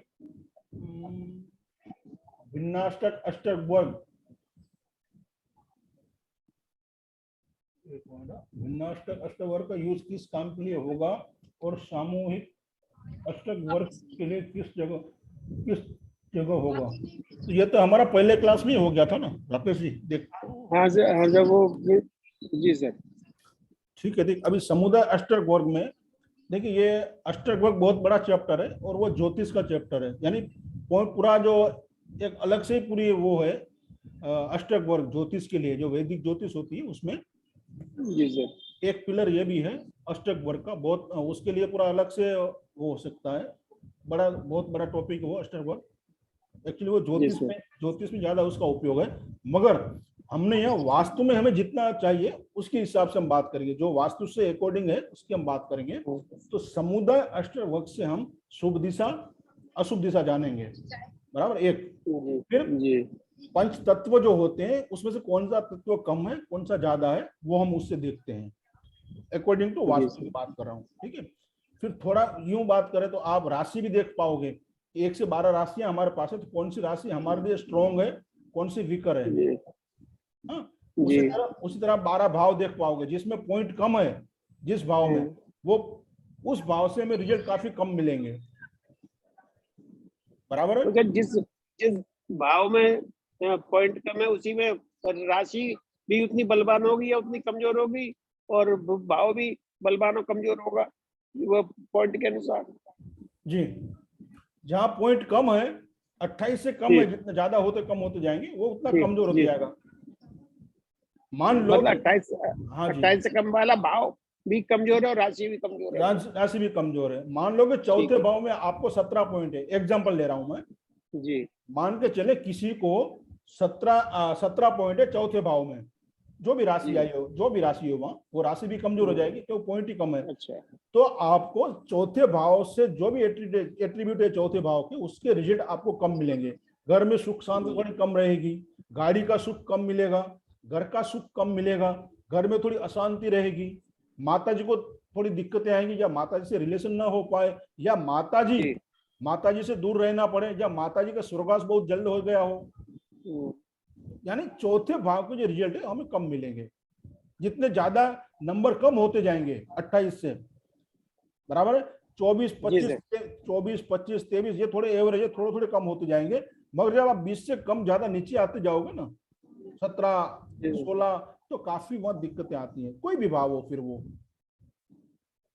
भिन्नाष्टक अष्टक वर्ग, भिन्नाष्टक अष्टक वर्ग का यूज किस काम के लिए होगा और सामूहिक अष्टक वर्ग के लिए किस जगह होगा? तो ये तो हमारा पहले क्लास में हो गया था ना राकेश जी, देख। हाँ सर वो जी सर। ठीक है, देख अभी समुदाय अष्टक वर्ग में देखिए, ये अष्टक वर्ग बहुत बड़ा चैप्टर है और वो ज्योतिष का चैप्टर है, यानी पूरा जो एक अलग से पूरी वो है अष्टक वर्ग ज्योतिष के लिए, जो वैदिक ज्योतिष होती है उसमें जी सर। एक पिलर ये भी है अष्टक वर्ग का, बहुत उसके लिए पूरा अलग से वो हो सकता है, बहुत बड़ा टॉपिक है वो अष्टक वर्ग। एक्चुअली वो ज्योतिष में ज्यादा उसका उपयोग है, मगर हमने यहाँ वास्तु में हमें जितना चाहिए उसके हिसाब से हम बात करेंगे, जो वास्तु से अकॉर्डिंग है उसकी हम बात करेंगे। तो समुदाय अष्टक वर्ग से हम शुभ दिशा अशुभ दिशा जानेंगे, बराबर। एक फिर पंच तत्व जो होते हैं उसमें से कौन सा तत्व कम है कौन सा ज्यादा है वो हम उससे देखते हैं, अकॉर्डिंग टू वास्तु की बात कर रहा हूँ, ठीक है। फिर थोड़ा यूं बात करें तो आप राशि भी देख पाओगे, 1 से 12 राशियां हमारे पास है, तो कौन सी राशि हमारे लिए स्ट्रॉन्ग है कौन सी वीकर है। हाँ, उसी तरह 12 भाव देख पाओगे, जिसमें पॉइंट कम है जिस भाव में, वो उस भाव से हमें रिजल्ट काफी कम मिलेंगे, बराबर है। तो जिस जिस भाव में पॉइंट कम है उसी में राशि भी उतनी बलवान होगी या उतनी कमजोर होगी, और भाव भी बलवान और कमजोर होगा वो पॉइंट के अनुसार। जी, जहाँ पॉइंट कम है 28 से कम जी। है, जितने ज्यादा होते कम होते जाएंगे वो उतना जी, कमजोर होता जी। जाएगा। मान लो मतलब कि- 28 हाँ जी, 28 से कम वाला भाव भी कमजोर है और राशि भी कमजोर है। राशि भी कमजोर है। मान लो कि ठीक चौथे है। भाव में आपको 17 पॉइंट है, एग्जाम्पल ले रहा हूं मैं। जी, मान के चले किसी को 17 पॉइंट है चौथे भाव में, जो भी राशि जी। आई हो, जो भी राशि हो वहां, वो राशि भी कमजोर हो जाएगी क्योंकि पॉइंट ही कम है। अच्छा। तो आपको चौथे भाव से जो भी एट्रीब्यूट है चौथे भाव के, उसके रिजल्ट आपको कम मिलेंगे। घर में सुख शांति थोड़ी कम रहेगी, गाड़ी का सुख कम मिलेगा, घर का सुख कम मिलेगा, घर में थोड़ी अशांति रहेगी, माता जी को थोड़ी दिक्कतें आएंगी, या माता जी से रिलेशन ना हो पाए, या जी। माता जी से दूर रहना पड़े, या माता जी का स्वर्गवास बहुत जल्द हो गया हो। हम्म, यानी चौथे भाव के जो रिजल्ट है हमें कम मिलेंगे। जितने ज्यादा नंबर कम होते जाएंगे 28 से, बराबर है, 24 जी 25 सर। 24 25 23 ये थोड़े एवरेज है, थोड़े थोड़े कम होते जाएंगे। मगर जब आप 20 से कम ज्यादा नीचे आते जाओगे ना, 17 जी, 16, तो काफी वहां दिक्कतें आती हैं, कोई भी भाव हो फिर वो।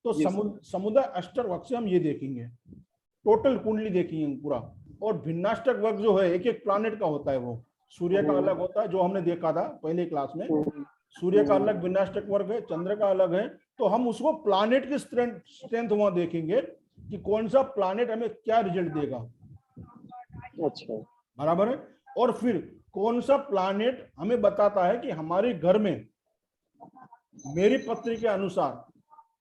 तो जी सर। समुदाय अष्टक वर्ग से हम ये देखेंगे, टोटल कुंडली देखेंगे पूरा। और भिन्नाष्टक वर्ग जो है एक एक प्लानेट का होता है, वो सूर्य का अलग होता है, जो हमने देखा था पहले क्लास में। सूर्य का अलग विनाष्टक वर्ग है, चंद्र का अलग है। तो हम उसको प्लानेट की स्ट्रेंथ वहां देखेंगे कि कौन सा प्लानेट हमें क्या रिजल्ट देगा, अच्छा। बराबर है। और फिर कौन सा प्लानेट हमें बताता है कि हमारे घर में मेरी पत्री के अनुसार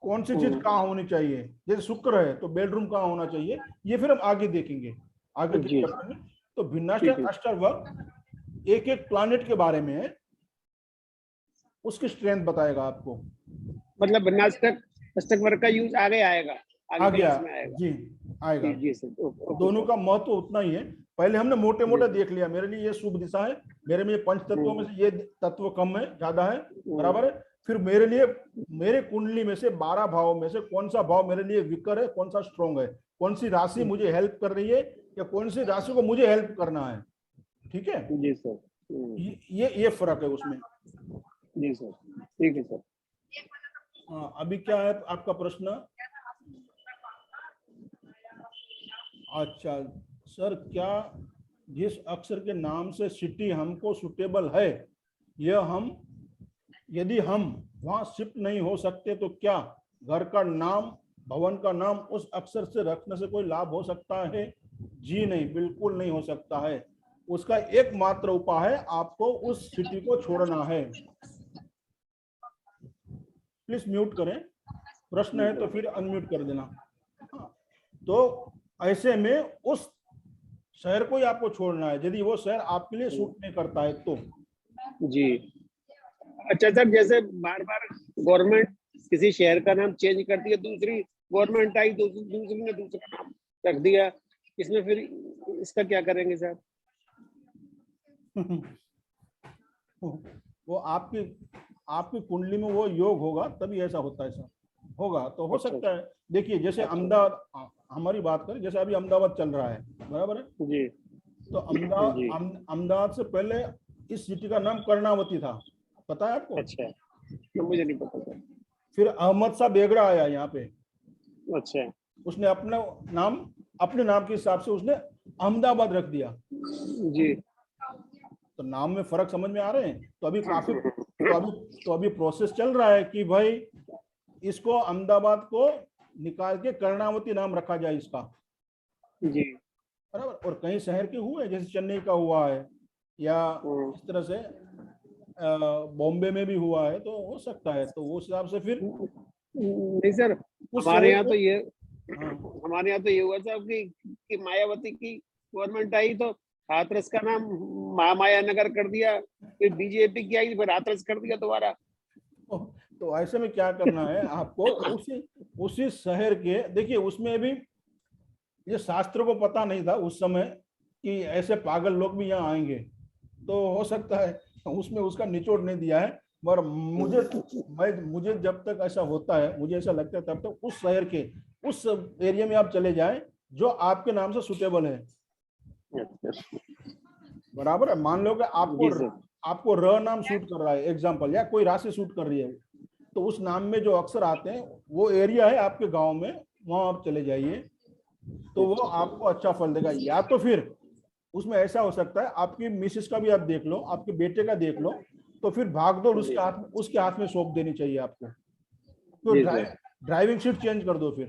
कौन सी चीज कहाँ होनी चाहिए। जैसे शुक्र है तो बेडरूम कहाँ होना चाहिए, ये फिर हम आगे देखेंगे आगे के जी। चैप्टर में। तो ठीक भिन्नाष्टक है। अष्टक वर्ग एक एक प्लानेट के बारे में है, उसकी स्ट्रेंथ बताएगा आपको। मतलब विनाष्टक अष्टक वर्ग का यूज आगे आएगा, आगे गया क्लास में आएगा। जी, आएगा। जी जी सर। ओके दोनों सर। का महत्व उतना ही है। पहले हमने मोटे मोटे जी। देख लिया, मेरे लिए ये शुभ दिशा है, मेरे में पंच तत्वों में से ये तत्व कम है, ज्यादा है, बराबर है। फिर मेरे लिए मेरे कुंडली में से 12 भाव में से कौन सा भाव मेरे लिए विकर है, कौन सा स्ट्रॉन्ग है, कौन सी राशि मुझे हेल्प कर रही है, या कौन सी राशि को मुझे हेल्प करना है। ठीक है, जी सर। ये फर्क है उसमें। जी सर। ठीक है सर। हाँ, अभी क्या है आपका प्रश्न? अच्छा सर, क्या जिस अक्षर के नाम से सिटी हमको सुटेबल है, यदि हम वहां शिफ्ट नहीं हो सकते तो क्या घर का नाम, भवन का नाम उस अक्षर से रखने से कोई लाभ हो सकता है? जी नहीं, बिल्कुल नहीं हो सकता है। उसका एकमात्र उपाय है, आपको उस सिटी को छोड़ना है। प्लीज म्यूट करें, प्रश्न है तो फिर अनम्यूट कर देना। तो ऐसे में उस शहर को ही आपको छोड़ना है, यदि वो शहर आपके लिए सूट नहीं करता है तो। जी। अच्छा सर, जैसे बार बार गवर्नमेंट किसी शहर का नाम चेंज करती है, दूसरी गवर्नमेंट आई, दूसरी ने दूसरा नाम रख दिया, इसमें फिर इसका क्या करेंगे सर? वो आपकी कुंडली में वो योग होगा तभी ऐसा होता है सर, होगा तो हो अच्छा, सकता है। देखिए जैसे अहमदाबाद, हमारी बात करें, जैसे अभी अहमदाबाद चल रहा है, बराबर है। जी तो जी। अहमदाबाद से पहले इस सिटी का नाम कर्णावती था, पता है आपको? अच्छा, तो मुझे नहीं पता सर। फिर अहमद शाह बेगड़ा आया यहाँ पे, अच्छा। उसने अपने नाम के हिसाब से उसने अहमदाबाद रख दिया। जी। तो नाम में फर्क समझ में आ रहे हैं। तो अभी प्रोसेस चल रहा है कि भाई इसको अहमदाबाद को निकाल के कर्णावती नाम रखा जाए इसका, जी। बराबर। और कई शहर के हुए, जैसे चेन्नई का हुआ है, या इस तरह से बॉम्बे में भी हुआ है, तो हो सकता है। तो उस हिसाब से फिर नहीं सर, उस हमारे शहर यहाँ को, तो ये हाँ, हमारे यहाँ तो ये हुआ साहब कि मायावती की गवर्नमेंट आई तो हाथरस का नाम महामाया नगर कर दिया, फिर बीजेपी की आई फिर हाथरस कर दिया दोबारा। तो ऐसे में क्या करना है आपको, उसी शहर के, देखिए उसमें भी ये शास्त्र को पता नहीं था उस समय कि ऐसे पागल लोग भी यहाँ आएंगे, तो हो सकता है उसमें उसका निचोड़ नहीं दिया है। मगर मुझे जब तक ऐसा होता है, मुझे ऐसा लगता है, तब तक उस शहर के उस एरिया में आप चले जाएं जो आपके नाम से सुटेबल है, बराबर है। मान लो कि जी सर। आपको र नाम सूट कर रहा है एग्जाम्पल, या कोई राशि सूट कर रही है, तो उस नाम में जो अक्षर आते हैं वो एरिया है आपके गांव में, वहां आप चले जाइए तो वो आपको अच्छा फल देगा। या तो फिर उसमें ऐसा हो सकता है आपकी मिसेस का भी आप देख लो, आपके बेटे का देख लो, तो फिर भागदौड़ उसके हाथ में सौंप देनी चाहिए आपको। तो ड्राइविंग सीट चेंज कर दो फिर।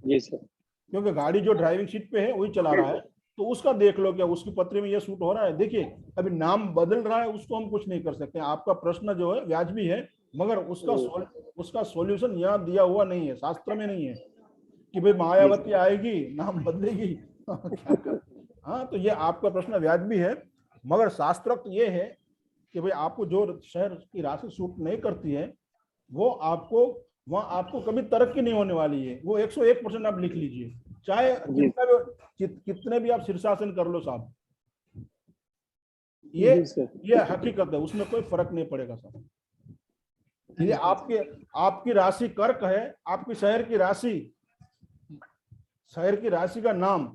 जी सर। क्योंकि गाड़ी जो ड्राइविंग सीट पे है वही चला रहा है, तो उसका देख लो क्या उसकी पत्री में ये सूट हो रहा है। देखिए अभी नाम बदल रहा है, उसको हम कुछ नहीं कर सकते। आपका प्रश्न जो है वाजिबी है, मगर उसका सॉल्यूशन यहाँ दिया हुआ नहीं है, शास्त्र में नहीं है कि भाई मायावती आएगी नाम बदलेगी। हाँ, तो ये आपका प्रश्न वाजिबी है, मगर शास्त्रोक्त ये है कि भाई आपको जो शहर की राशि सूट नहीं करती है वो आपको वहां आपको कभी तरक्की नहीं होने वाली है। वो 101% आप लिख लीजिए, चाहे कितने भी आप शीर्षासन कर लो साहब, ये हकीकत है, उसमें कोई फर्क नहीं पड़ेगा साहब। ये आपकी राशि कर्क है, आपकी शहर की राशि का नाम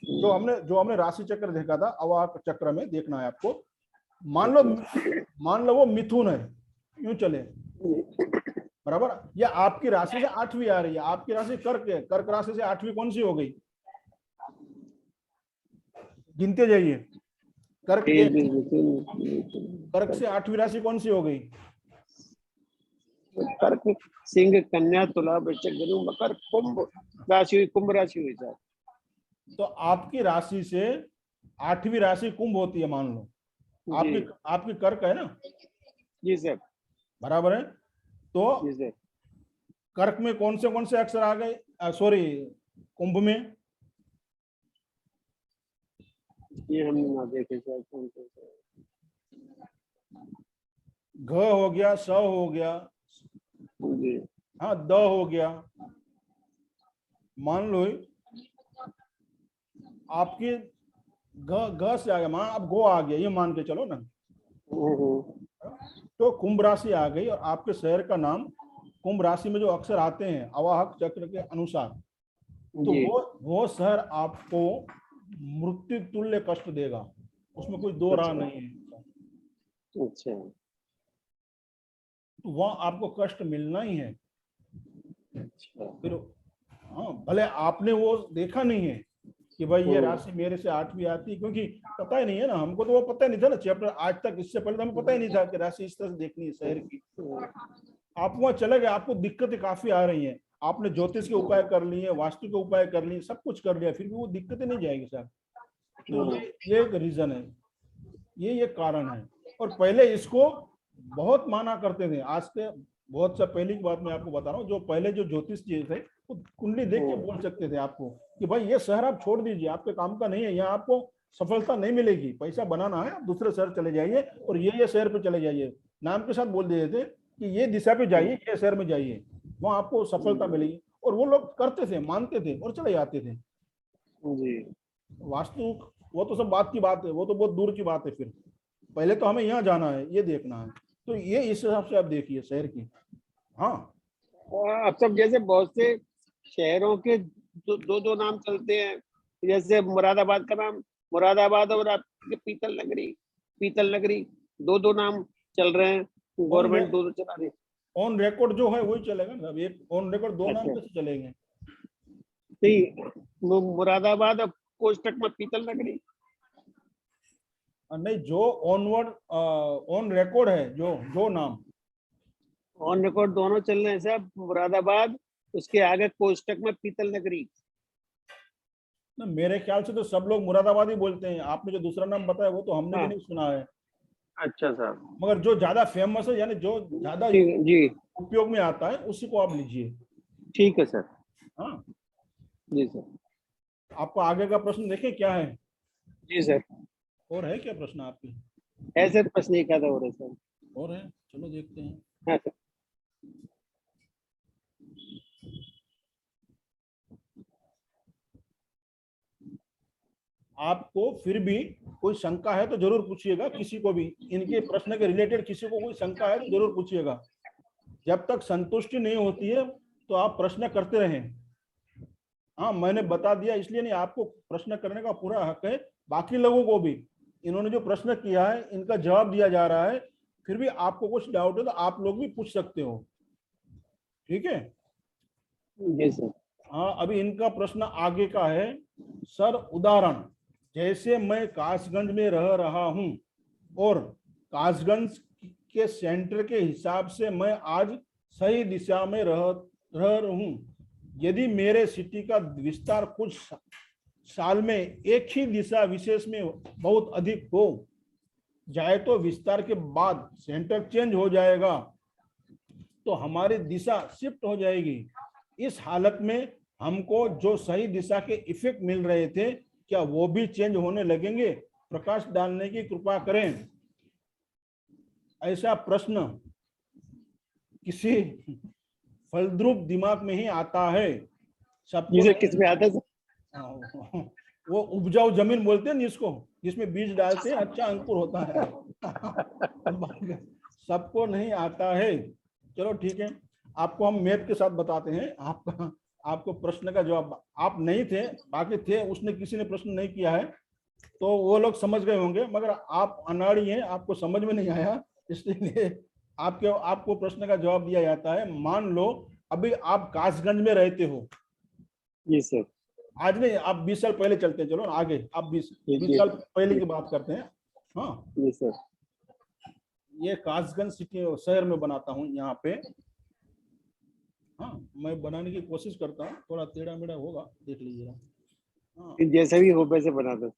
जो हमने राशि चक्र देखा था, अवाहक चक्र में देखना है आपको। मान लो वो मिथुन है, यूं चले बराबर, या आपकी राशि से 8वीं आ रही है, आपकी राशि कर्क है, कर्क राशि से 8वीं कौन सी हो गई, गिनते जाइए। कर्क से 8वीं राशि कौन सी हो गई, कर्क, सिंह, कन्या, तुला, वृश्चिक, धनु, मकर, कुंभ राशि हुई, कुंभ राशि हुई सर। तो आपकी राशि से 8वीं राशि कुंभ होती है, मान लो आपकी कर्क है ना। जी सर। बराबर है। तो कर्क में कौन से अक्षर आ गए, सॉरी कुंभ में, ये हमने ना देखे सर। घ हो गया, स हो गया, हाँ द हो गया। मान लो आपकी घ से आ गया, मान अब गो आ गया, ये मान के चलो ना। तो कुंभ राशि आ गई और आपके शहर का नाम, कुंभ राशि में जो अक्षर आते हैं अवाहक चक्र के अनुसार, तो वो शहर आपको मृत्यु तुल्य कष्ट देगा, उसमें कोई दो राह नहीं है। अच्छा, तो वहां आपको कष्ट मिलना ही है। अच्छा। फिर हाँ, भले आपने वो देखा नहीं है कि भाई ये राशि मेरे से 8वीं आती, क्योंकि पता ही नहीं है ना हमको, तो वो पता ही नहीं था ना चैप्टर आज तक, इससे पहले तो हमें पता ही नहीं था कि राशि इस तरह से देखनी है शहर की। आप वहां चले गए, आपको दिक्कतें काफी आ रही हैं, आपने ज्योतिष के उपाय कर लिए, वास्तु के उपाय कर लिए, सब कुछ कर लिया, फिर भी वो दिक्कतें नहीं जाएगी सर। तो ये एक रीजन है, ये कारण है। और पहले इसको बहुत माना करते थे, आज से बहुत सा पहले की बात मैं आपको बता रहा हूँ, जो पहले जो ज्योतिष जी थे वो कुंडली देख के बोल सकते थे आपको कि भाई ये शहर आप छोड़ दीजिए, आपके काम का नहीं है, यहाँ आपको सफलता नहीं मिलेगी, पैसा बनाना है, आप दूसरे शहर चले जाइए और ये शहर पे चले जाइए, नाम के साथ बोल देते थे कि ये दिशा पे जाइए, ये शहर में जाइए, वहां आपको सफलता मिलेगी। और वो लोग करते थे, मानते थे और चले जाते थे। वास्तु वो तो सब बात की बात है, वो तो बहुत दूर की बात है। फिर पहले तो हमें यहाँ जाना है, ये देखना है, तो ये इस हिसाब से आप देखिए शहर की। हाँ, अब सब जैसे बहुत से शहरों के दो नाम चलते हैं, जैसे मुरादाबाद का नाम मुरादाबाद और आपके पीतल नगरी दो नाम चल रहे हैं, गवर्नमेंट दो चला रही है। ऑन रिकॉर्ड जो है वही चलेगा ना, एक ऑन रिकॉर्ड दो नाम कैसे चलेंगे। नहीं, मुरादाबाद और कोष्टक में पीतल नगरी नहीं, जो ऑन रिकॉर्ड है, जो नाम ऑन रिकॉर्ड दोनों चल रहे हैं साहब, मुरादाबाद उसके आगे कोष्टक में पीतल नगरी। ना मेरे ख्याल से तो सब लोग मुरादाबाद ही बोलते हैं, आपने जो दूसरा नाम बताया वो तो हमने भी नहीं सुना है। अच्छा साहब, मगर जो ज्यादा फेमस है, यानी जो ज्यादा जी उपयोग में आता है उसी को आप लीजिए। ठीक है सर। हाँ जी सर। आपको आगे का प्रश्न देखें क्या है। जी सर। और है क्या प्रश्न आपके, ऐसे प्रश्न एक आधा और है सर। और है, चलो देखते हैं। हाँ सर। आपको फिर भी कोई शंका है तो जरूर पूछिएगा, किसी को भी इनके प्रश्न के रिलेटेड किसी को कोई शंका है तो जरूर पूछिएगा। जब तक संतुष्टि नहीं होती है तो आप प्रश्न करते रहें। हाँ, मैंने बता दिया इसलिए नहीं, आपको प्रश्न करने का पूरा हक है, बाकी लोगों को भी। इन्होंने जो प्रश्न किया है इनका जवाब दिया जा रहा है, फिर भी आपको कुछ डाउट है तो आप लोग भी पूछ सकते हो, ठीक है। जी सर। हाँ, अभी इनका प्रश्न आगे का है। सर उदाहरण, जैसे मैं कासगंज में रह रहा हूं और कासगंज के सेंटर के हिसाब से मैं आज सही दिशा में रह रहा हूं। यदि मेरे सिटी का विस्तार कुछ साल में एक ही दिशा विशेष में बहुत अधिक हो जाए तो विस्तार के बाद सेंटर चेंज हो जाएगा, तो हमारी दिशा शिफ्ट हो जाएगी। इस हालत में हमको जो सही दिशा के इफेक्ट मिल रहे थे, क्या वो भी चेंज होने लगेंगे? प्रकाश डालने की कृपा करें। ऐसा प्रश्न किसी फलद्रूप दिमाग में ही आता है, सबको जी किस में आता है सर? वो उपजाऊ जमीन बोलते हैं जिसको, जिसमें बीज डालते हैं अच्छा अंकुर होता है। सबको नहीं आता है। चलो ठीक है, आपको हम मैथ के साथ बताते हैं। आपको प्रश्न का जवाब, आप नहीं थे, बाकी थे, उसने किसी ने प्रश्न नहीं किया है तो वो लोग समझ गए होंगे, मगर आप अनाड़ी हैं, आपको समझ में नहीं आया, इसलिए आपको प्रश्न का जवाब दिया जाता है। मान लो अभी आप कासगंज में रहते हो। जी सर। आज नहीं, आप 20 साल पहले चलते हैं, चलो आगे, आप 20 साल पहले की बात करते हैं। हाँ जी सर। ये कासगंज सिटी शहर में बनाता हूँ यहाँ पे। हाँ, मैं बनाने की कोशिश करता हूँ, थोड़ा टेढ़ा मेढ़ा होगा, देख लीजिएगा। हाँ, जैसे भी हो वैसे बना दो।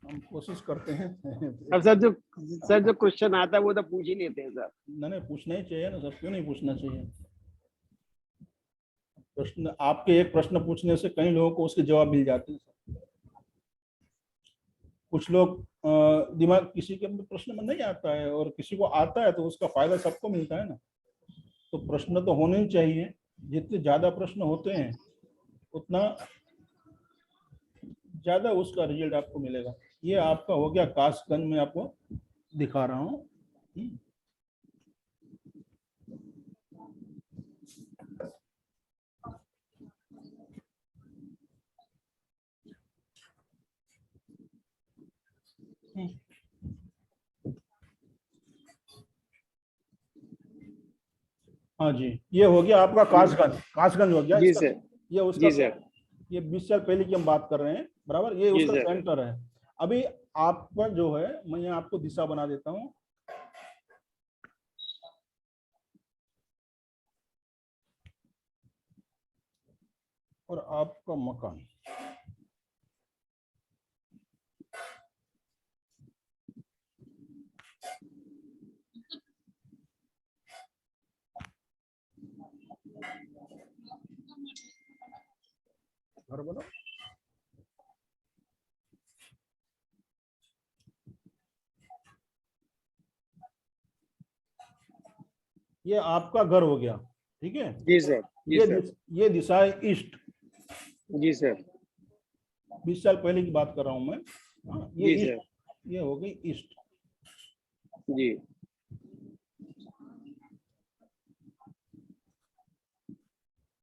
हम कोशिश करते हैं। अब सर जो क्वेश्चन आता है वो तो पूछ ही लेते हैं सर। नहीं, पूछना ही चाहिए ना सर, क्यों नहीं पूछना चाहिए? प्रश्न, आपके एक प्रश्न पूछने से कई लोगों को उसके जवाब मिल जाते हैं। कुछ लोग दिमाग, किसी के प्रश्न में नहीं आता है और किसी को आता है तो उसका फायदा सबको मिलता है ना। तो प्रश्न तो होने ही चाहिए, जितने ज्यादा प्रश्न होते हैं उतना ज्यादा उसका रिजल्ट आपको मिलेगा। ये आपका हो गया कासगंज में, आपको दिखा रहा हूँ। हाँ जी, ये हो गया आपका कासगंज, कासगंज हो गया जी इसका। सर। ये उसका, जी सर। ये 20 साल पहले की हम बात कर रहे हैं, बराबर। ये जी उसका सर। सेंटर है। अभी आपका जो है, मैं यहाँ आपको दिशा बना देता हूँ। और आपका मकान, घर बनो। ये आपका घर हो गया, ठीक है। जी सर। जी सर। ये दिशा है ईस्ट। जी सर। 20 साल पहले की बात कर रहा हूँ मैं। हाँ, ये जी ईस्ट, सर। ये हो गई ईस्ट। जी।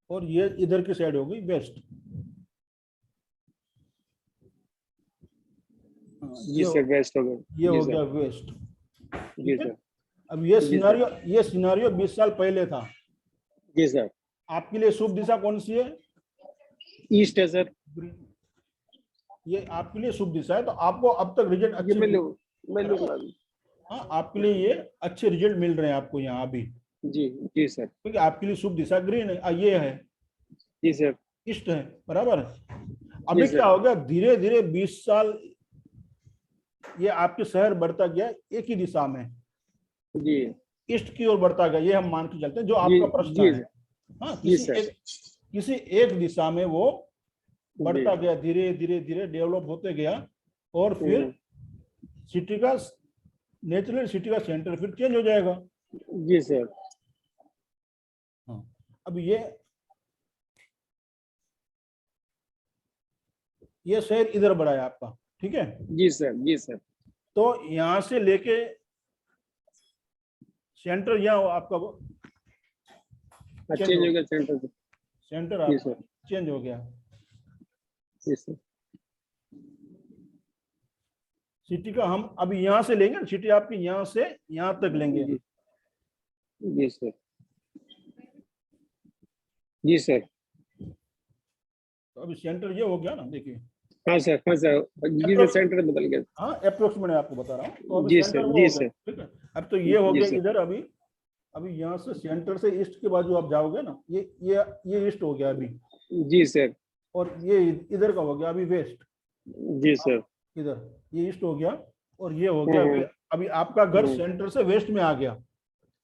और ये इधर की साइड हो गई वेस्ट। जी सर, वेस्ट हो गया। ये जी हो सर। गया वेस्ट, जी ठीक है। सर। अब ये जी सर। सिनारियो 20 साल पहले था। जी सर। आपके लिए शुभ दिशा कौन सी है? ईस्ट है सर। ये आपके लिए शुभ दिशा है, तो आपको अब तक रिजल्ट ये अच्छे मैं लूंगा। हाँ, आपके लिए ये अच्छे रिजल्ट मिल रहे हैं आपको यहाँ अभी, जी। जी सर। क्योंकि आपके लिए शुभ दिशा ग्रीन है, ये है जी सर। ईस्ट है, बराबर। जी अभी क्या सर। हो गया, धीरे धीरे 20 साल ये आपके शहर बढ़ता गया एक ही दिशा में, जी। ईस्ट की ओर बढ़ता गया। ये हम मान के चलते हैं जो जी। आपका प्रश्न जी है। सर। हाँ, जी सर। किसी एक दिशा में वो बढ़ता जी। गया, धीरे धीरे धीरे डेवलप होते गया, और फिर सिटी का, नेचुरल सिटी का सेंटर फिर चेंज हो जाएगा। जी सर। हाँ, अब ये शहर इधर बढ़ा है आपका, ठीक है। जी सर। जी सर। तो यहाँ से लेके सेंटर यहाँ आपका चेंज हो गया सेंटर से। सेंटर जी आपका सर। चेंज हो गया। जी सर। सिटी का हम अभी यहाँ से लेंगे, सिटी आपकी यहाँ से यहाँ तक लेंगे। जी जी सर, जी सर। तो अभी सेंटर ये हो गया ना, देखिए। हाँ सर, हाँ सर, जी सर, सेंटर बदल गया। हाँ अप्रोक्सीमेट आपको बता रहा हूँ। तो अभी जी सेंटर सर, वो जी हो सर, गया, ठीक है। अब तो ये हो जी गया सर। इधर। अभी अभी यहाँ से सेंटर से ईस्ट के बाजू आप जाओगे ना, ये ईस्ट हो गया अभी, जी सर, और ये इधर का हो गया अभी वेस्ट। जी सर। इधर ये ईस्ट हो गया और ये हो गया अभी आपका घर सेंटर से वेस्ट में आ गया।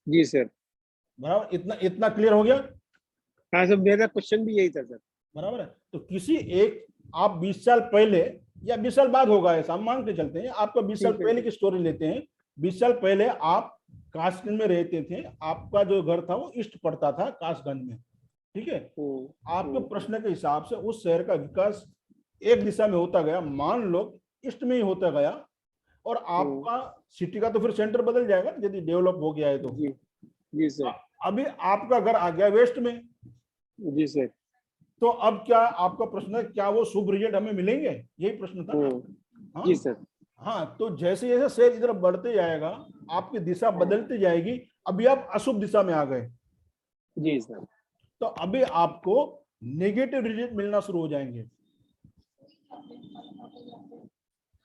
जी सर। बराबर, इतना क्लियर हो गया। हाँ सर, मेरा क्वेश्चन भी यही था सर। बराबर है। तो किसी एक, आप 20 साल पहले या 20 साल बाद होगा ऐसा, हम मान के चलते हैं, आपका 20 साल पहले की स्टोरी लेते हैं। 20 साल पहले आप कासगंज में रहते थे, आपका जो घर था वो ईस्ट पड़ता था कासगंज में, ठीक है। आपके प्रश्न के हिसाब से उस शहर का विकास एक दिशा में होता गया, मान लो ईस्ट में ही होता गया, और आपका सिटी का तो फिर सेंटर बदल जाएगा यदि डेवलप हो गया है तो। जी सर। अभी आपका घर आ गया वेस्ट में। जी सर। तो अब क्या आपका प्रश्न है, क्या वो शुभ रिजल्ट हमें मिलेंगे, यही प्रश्न था। हाँ? जी सर। हाँ, तो जैसे जैसे शहर इधर बढ़ते जाएगा, आपकी दिशा बदलती जाएगी। अभी आप अशुभ दिशा में आ गए। जी सर। तो अभी आपको नेगेटिव रिजल्ट मिलना शुरू हो जाएंगे।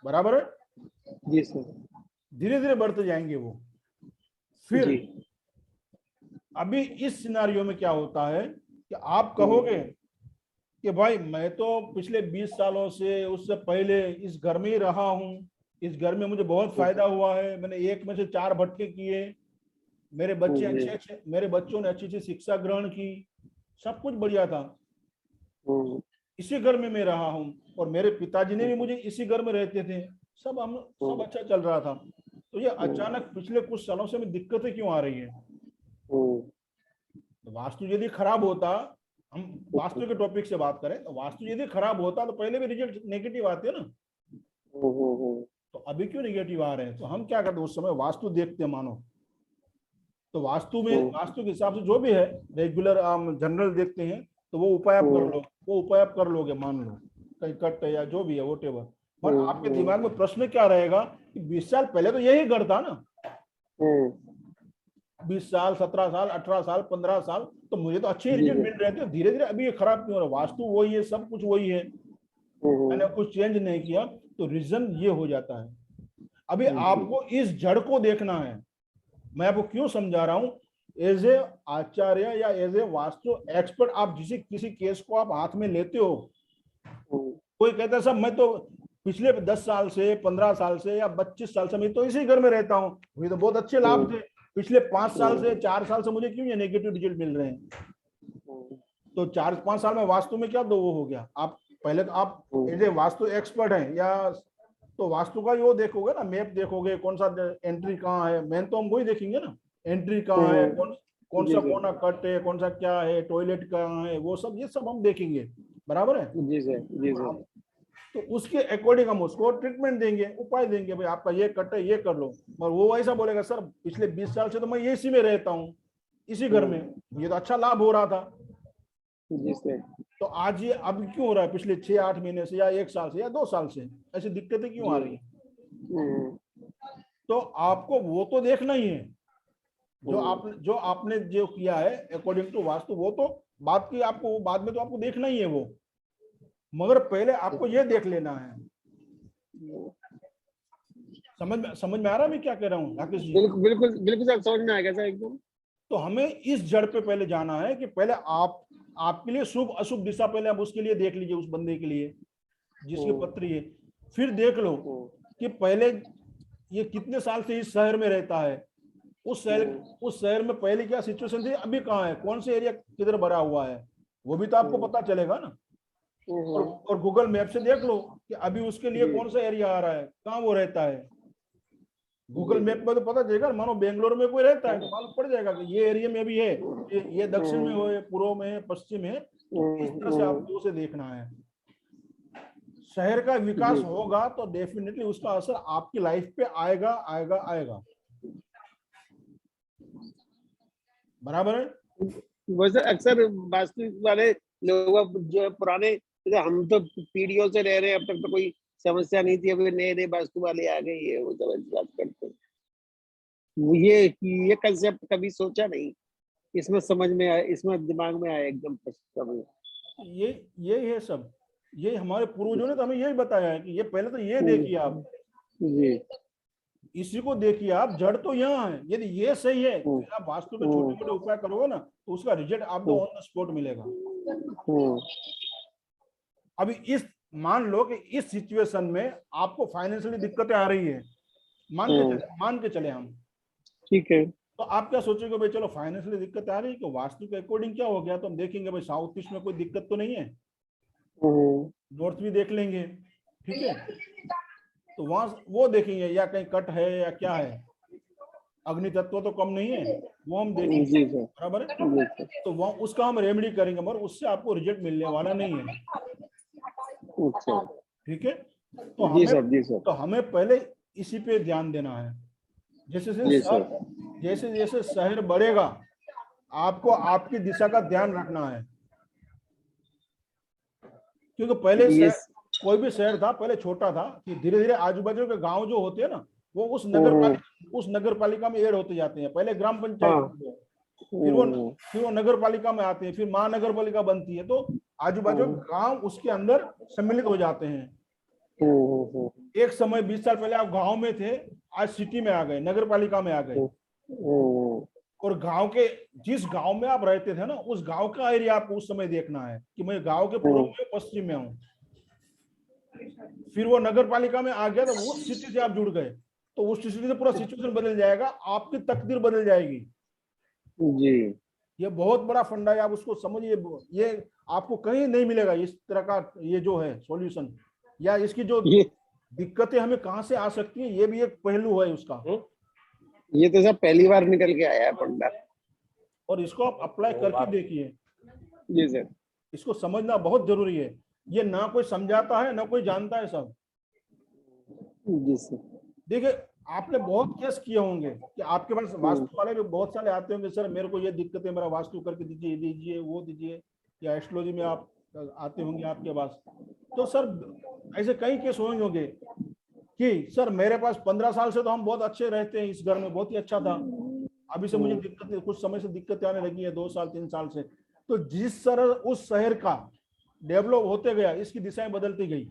बराबर है। जी सर। धीरे धीरे बढ़ते जाएंगे वो। फिर अभी इस सिनारियो में क्या होता है कि आप कहोगे कि भाई मैं तो पिछले 20 सालों से, उससे पहले इस घर में ही रहा हूं, इस घर में मुझे बहुत फायदा हुआ है, मैंने एक में से 4 भट्टे किए, मेरे बच्चों ने अच्छी अच्छी शिक्षा ग्रहण की, सब कुछ बढ़िया था, इसी घर में मैं रहा हूं, और मेरे पिताजी ने भी मुझे इसी घर में रहते थे, सब अच्छा चल रहा था। तो ये अचानक पिछले कुछ सालों से हमें दिक्कतें क्यों आ रही है? तो वास्तु यदि खराब होता, हम वास्तु के टॉपिक से बात करें, तो वास्तु यदि खराब होता तो पहले भी रिजल्ट नेगेटिव आते ना। तो अभी क्यों नेगेटिव आ रहे हैं? तो हम क्या करते हैं, उस समय वास्तु देखते हैं मानो। तो वास्तु में, वास्तु के हिसाब से जो भी है रेगुलर जनरल देखते हैं, तो वो उपाय आप कर लो, वो उपाय आप कर लोगे, मान लो कहीं कट या जो भी है वोटेवर। पर आपके दिमाग में प्रश्न क्या रहेगा कि 20 साल पहले तो यही घर था ना, 20 साल 17 साल 18 साल 15 साल, तो मुझे तो अच्छे रिजल्ट मिल रहे थे, धीरे धीरे अभी ये खराब क्यों हो रहा है? वास्तु वही है, सब कुछ वही है, मैंने कुछ चेंज नहीं किया। तो रीजन ये हो जाता है। अभी आपको इस जड़ को देखना है। मैं आपको क्यों समझा रहा हूं, एज ए आचार्य या एज ए वास्तु एक्सपर्ट, आप किसी केस को आप हाथ में लेते हो, कोई कहता है साहब मैं तो पिछले 10 साल से 15 साल से या 25 साल से मैं तो इसी घर में रहता हूँ, मुझे तो बहुत अच्छे लाभ थे, पिछले 5 साल से 4 साल से मुझे क्यों ये नेगेटिव रिजल्ट मिल रहे हैं? तो 4-5 साल में वास्तु में क्या दो वो हो गया। आप पहले तो आप एज ए वास्तु एक्सपर्ट हैं, या तो वास्तु का वो देखोगे ना, मैप देखोगे, कौन सा एंट्री कहाँ है, मेन तो हम वही देखेंगे ना, एंट्री कहाँ है, कौन सा कोना कट है, कौन सा क्या है, टॉयलेट कहाँ है, वो सब, ये सब हम देखेंगे। बराबर है। जी सर, जी सर। तो उसके अकॉर्डिंग हम उसको ट्रीटमेंट देंगे, उपाय देंगे, भाई आपका ये कट है, ये कर लो। और वो ऐसा बोलेगा सर पिछले 20 साल से तो मैं इसी में रहता हूँ, इसी घर में, ये तो अच्छा लाभ हो रहा था। जी सर। तो आज ये अब क्यों हो रहा है, पिछले 6-8 महीने से या 1 साल से या 2 साल से ऐसी दिक्कतें क्यों आ रही है? तो आपको वो तो देखना ही है, जो आपने जो किया है अकॉर्डिंग टू वास्तु, वो तो बात की, आपको बाद में तो आपको देखना ही है वो, मगर पहले आपको ये देख लेना है। समझ में आ रहा है मैं क्या कह रहा हूँ राकेश जी? बिल्कुल बिल्कुल बिल्कुल सर, समझ में आ गया सर एकदम। तो हमें इस जड़ पे पहले जाना है कि पहले आपके लिए शुभ अशुभ दिशा पहले आप उसके लिए देख लीजिए, उस बंदे के लिए जिसकी पत्री है। फिर देख लो कि पहले ये कितने साल से इस शहर में रहता है, उस शहर में पहले क्या सिचुएशन थी, अभी कहाँ है, कौन से एरिया किधर भरा हुआ है, वो भी तो आपको पता चलेगा ना। और गूगल मैप से देख लो कि अभी उसके लिए कौन सा एरिया आ रहा है, कहाँ वो रहता है। गूगल मैप में तो पता चलेगा, मानो बेंगलोर में कोई रहता है तो मालूम पड़ जाएगा कि ये एरिया में भी है, ये दक्षिण में हो, पूर्व में है, पश्चिम में है। तो इस तरह से आपको उसे देखना है। शहर का विकास होगा तो डेफिनेटली उसका असर आपकी लाइफ पे आएगा आएगा आएगा। बराबर है। वैसे अक्सर वास्तु वाले लोग जो पुराने, हम तो पीढ़ियों से रह रहे हैं, अब तक तो कोई समस्या नहीं थी, अभी नए नए वास्तु वाले आ गए, ये वो सब बात करते हैं। ये कंसेप्ट कभी सोचा नहीं, इसमें समझ में आया, इसमें दिमाग में आया एकदम समझ। ये है सब, ये हमारे पूर्वजों ने तो हमें यही बताया है कि ये पहले तो ये देखिए आप, जी इसी को देखिए आप, जड़ तो यहाँ है। यदि ये सही है तो आप वास्तु के छोटे मोटे उपाय करोगे ना तो उसका रिजल्ट आपको ऑन द स्पॉट मिलेगा। अभी इस मान लो कि इस सिचुएशन में आपको फाइनेंशियली दिक्कतें आ रही है, मान के चले हम, ठीक है। तो आप क्या सोचोगे भाई चलो फाइनेंशियली दिक्कत आ रही है, कि वास्तु के अकॉर्डिंग क्या हो गया, तो हम देखेंगे भाई साउथ ईस्ट में कोई दिक्कत तो नहीं है, नॉर्थ भी देख लेंगे, ठीक है, तो वहां वो देखेंगे या कहीं कट है या क्या है, अग्नि तत्व तो कम नहीं है, वो हम देखेंगे, जी सर। बराबर है, तो वहाँ उसका हम रेमेडी करेंगे, मगर उससे आपको रिजल्ट मिलने वाला नहीं है, अच्छा ठीक है। तो जी हमें सर, जी सर, तो हमें पहले इसी पे ध्यान देना है। जैसे जी सर। जैसे जैसे शहर बढ़ेगा आपको आपकी दिशा का ध्यान रखना है, क्योंकि पहले ये कोई भी शहर था पहले छोटा था, कि धीरे धीरे आजू बाजू के गांव जो होते हैं ना वो उस नगर पालिका में ऐड होते जाते हैं। पहले ग्राम पंचायत होती है, फिर वो नगर पालिका में आते हैं, फिर महानगर पालिका बनती है, तो आजू बाजू गांव उसके अंदर सम्मिलित हो जाते हैं। एक समय 20 साल पहले आप गांव में थे, आज सिटी में आ गए, नगर पालिका में आ गए, और गांव के जिस गांव में आप रहते थे ना उस गांव का एरिया आपको उस समय देखना है कि मैं गांव के पूर्व में पश्चिम में हूँ। फिर वो नगर पालिका में आ गया तो उस सिटी से आप जुड़ गए, तो उस सिटी से पूरा सिचुएशन बदल जाएगा, आपकी तकदीर बदल जाएगी। जी ये बहुत बड़ा फंडा है, आप उसको समझिए, ये आपको कहीं नहीं मिलेगा इस तरह का ये जो है सॉल्यूशन, या इसकी जो दिक्कतें हमें कहां से आ सकती है, ये भी एक पहलू है उसका। ये तो सब पहली बार निकल के आया है फंडा। और इसको आप अप्लाई करके देखिए, जी सर। इसको समझना बहुत जरूरी है, ये ना कोई समझाता है ना कोई जानता है सब। जी सर। देखिए आपने बहुत केस किए होंगे कि आपके पास वास्तु वाले भी बहुत सारे आते होंगे, सर मेरे को ये दिक्कत है, मेरा वास्तु करके दीजिए, दीजिए वो दीजिए, या एस्ट्रोलॉजी में आप आते होंगे आपके पास, तो सर ऐसे कई केस होंगे कि सर मेरे पास 15 साल से तो हम बहुत अच्छे रहते हैं, इस घर में बहुत ही अच्छा था, अभी से मुझे दिक्कत, कुछ समय से दिक्कतें आने लगी है, 2 साल 3 साल से। तो जिस तरह उस शहर का डेवलप होते गया, इसकी दिशाएं बदलती गई,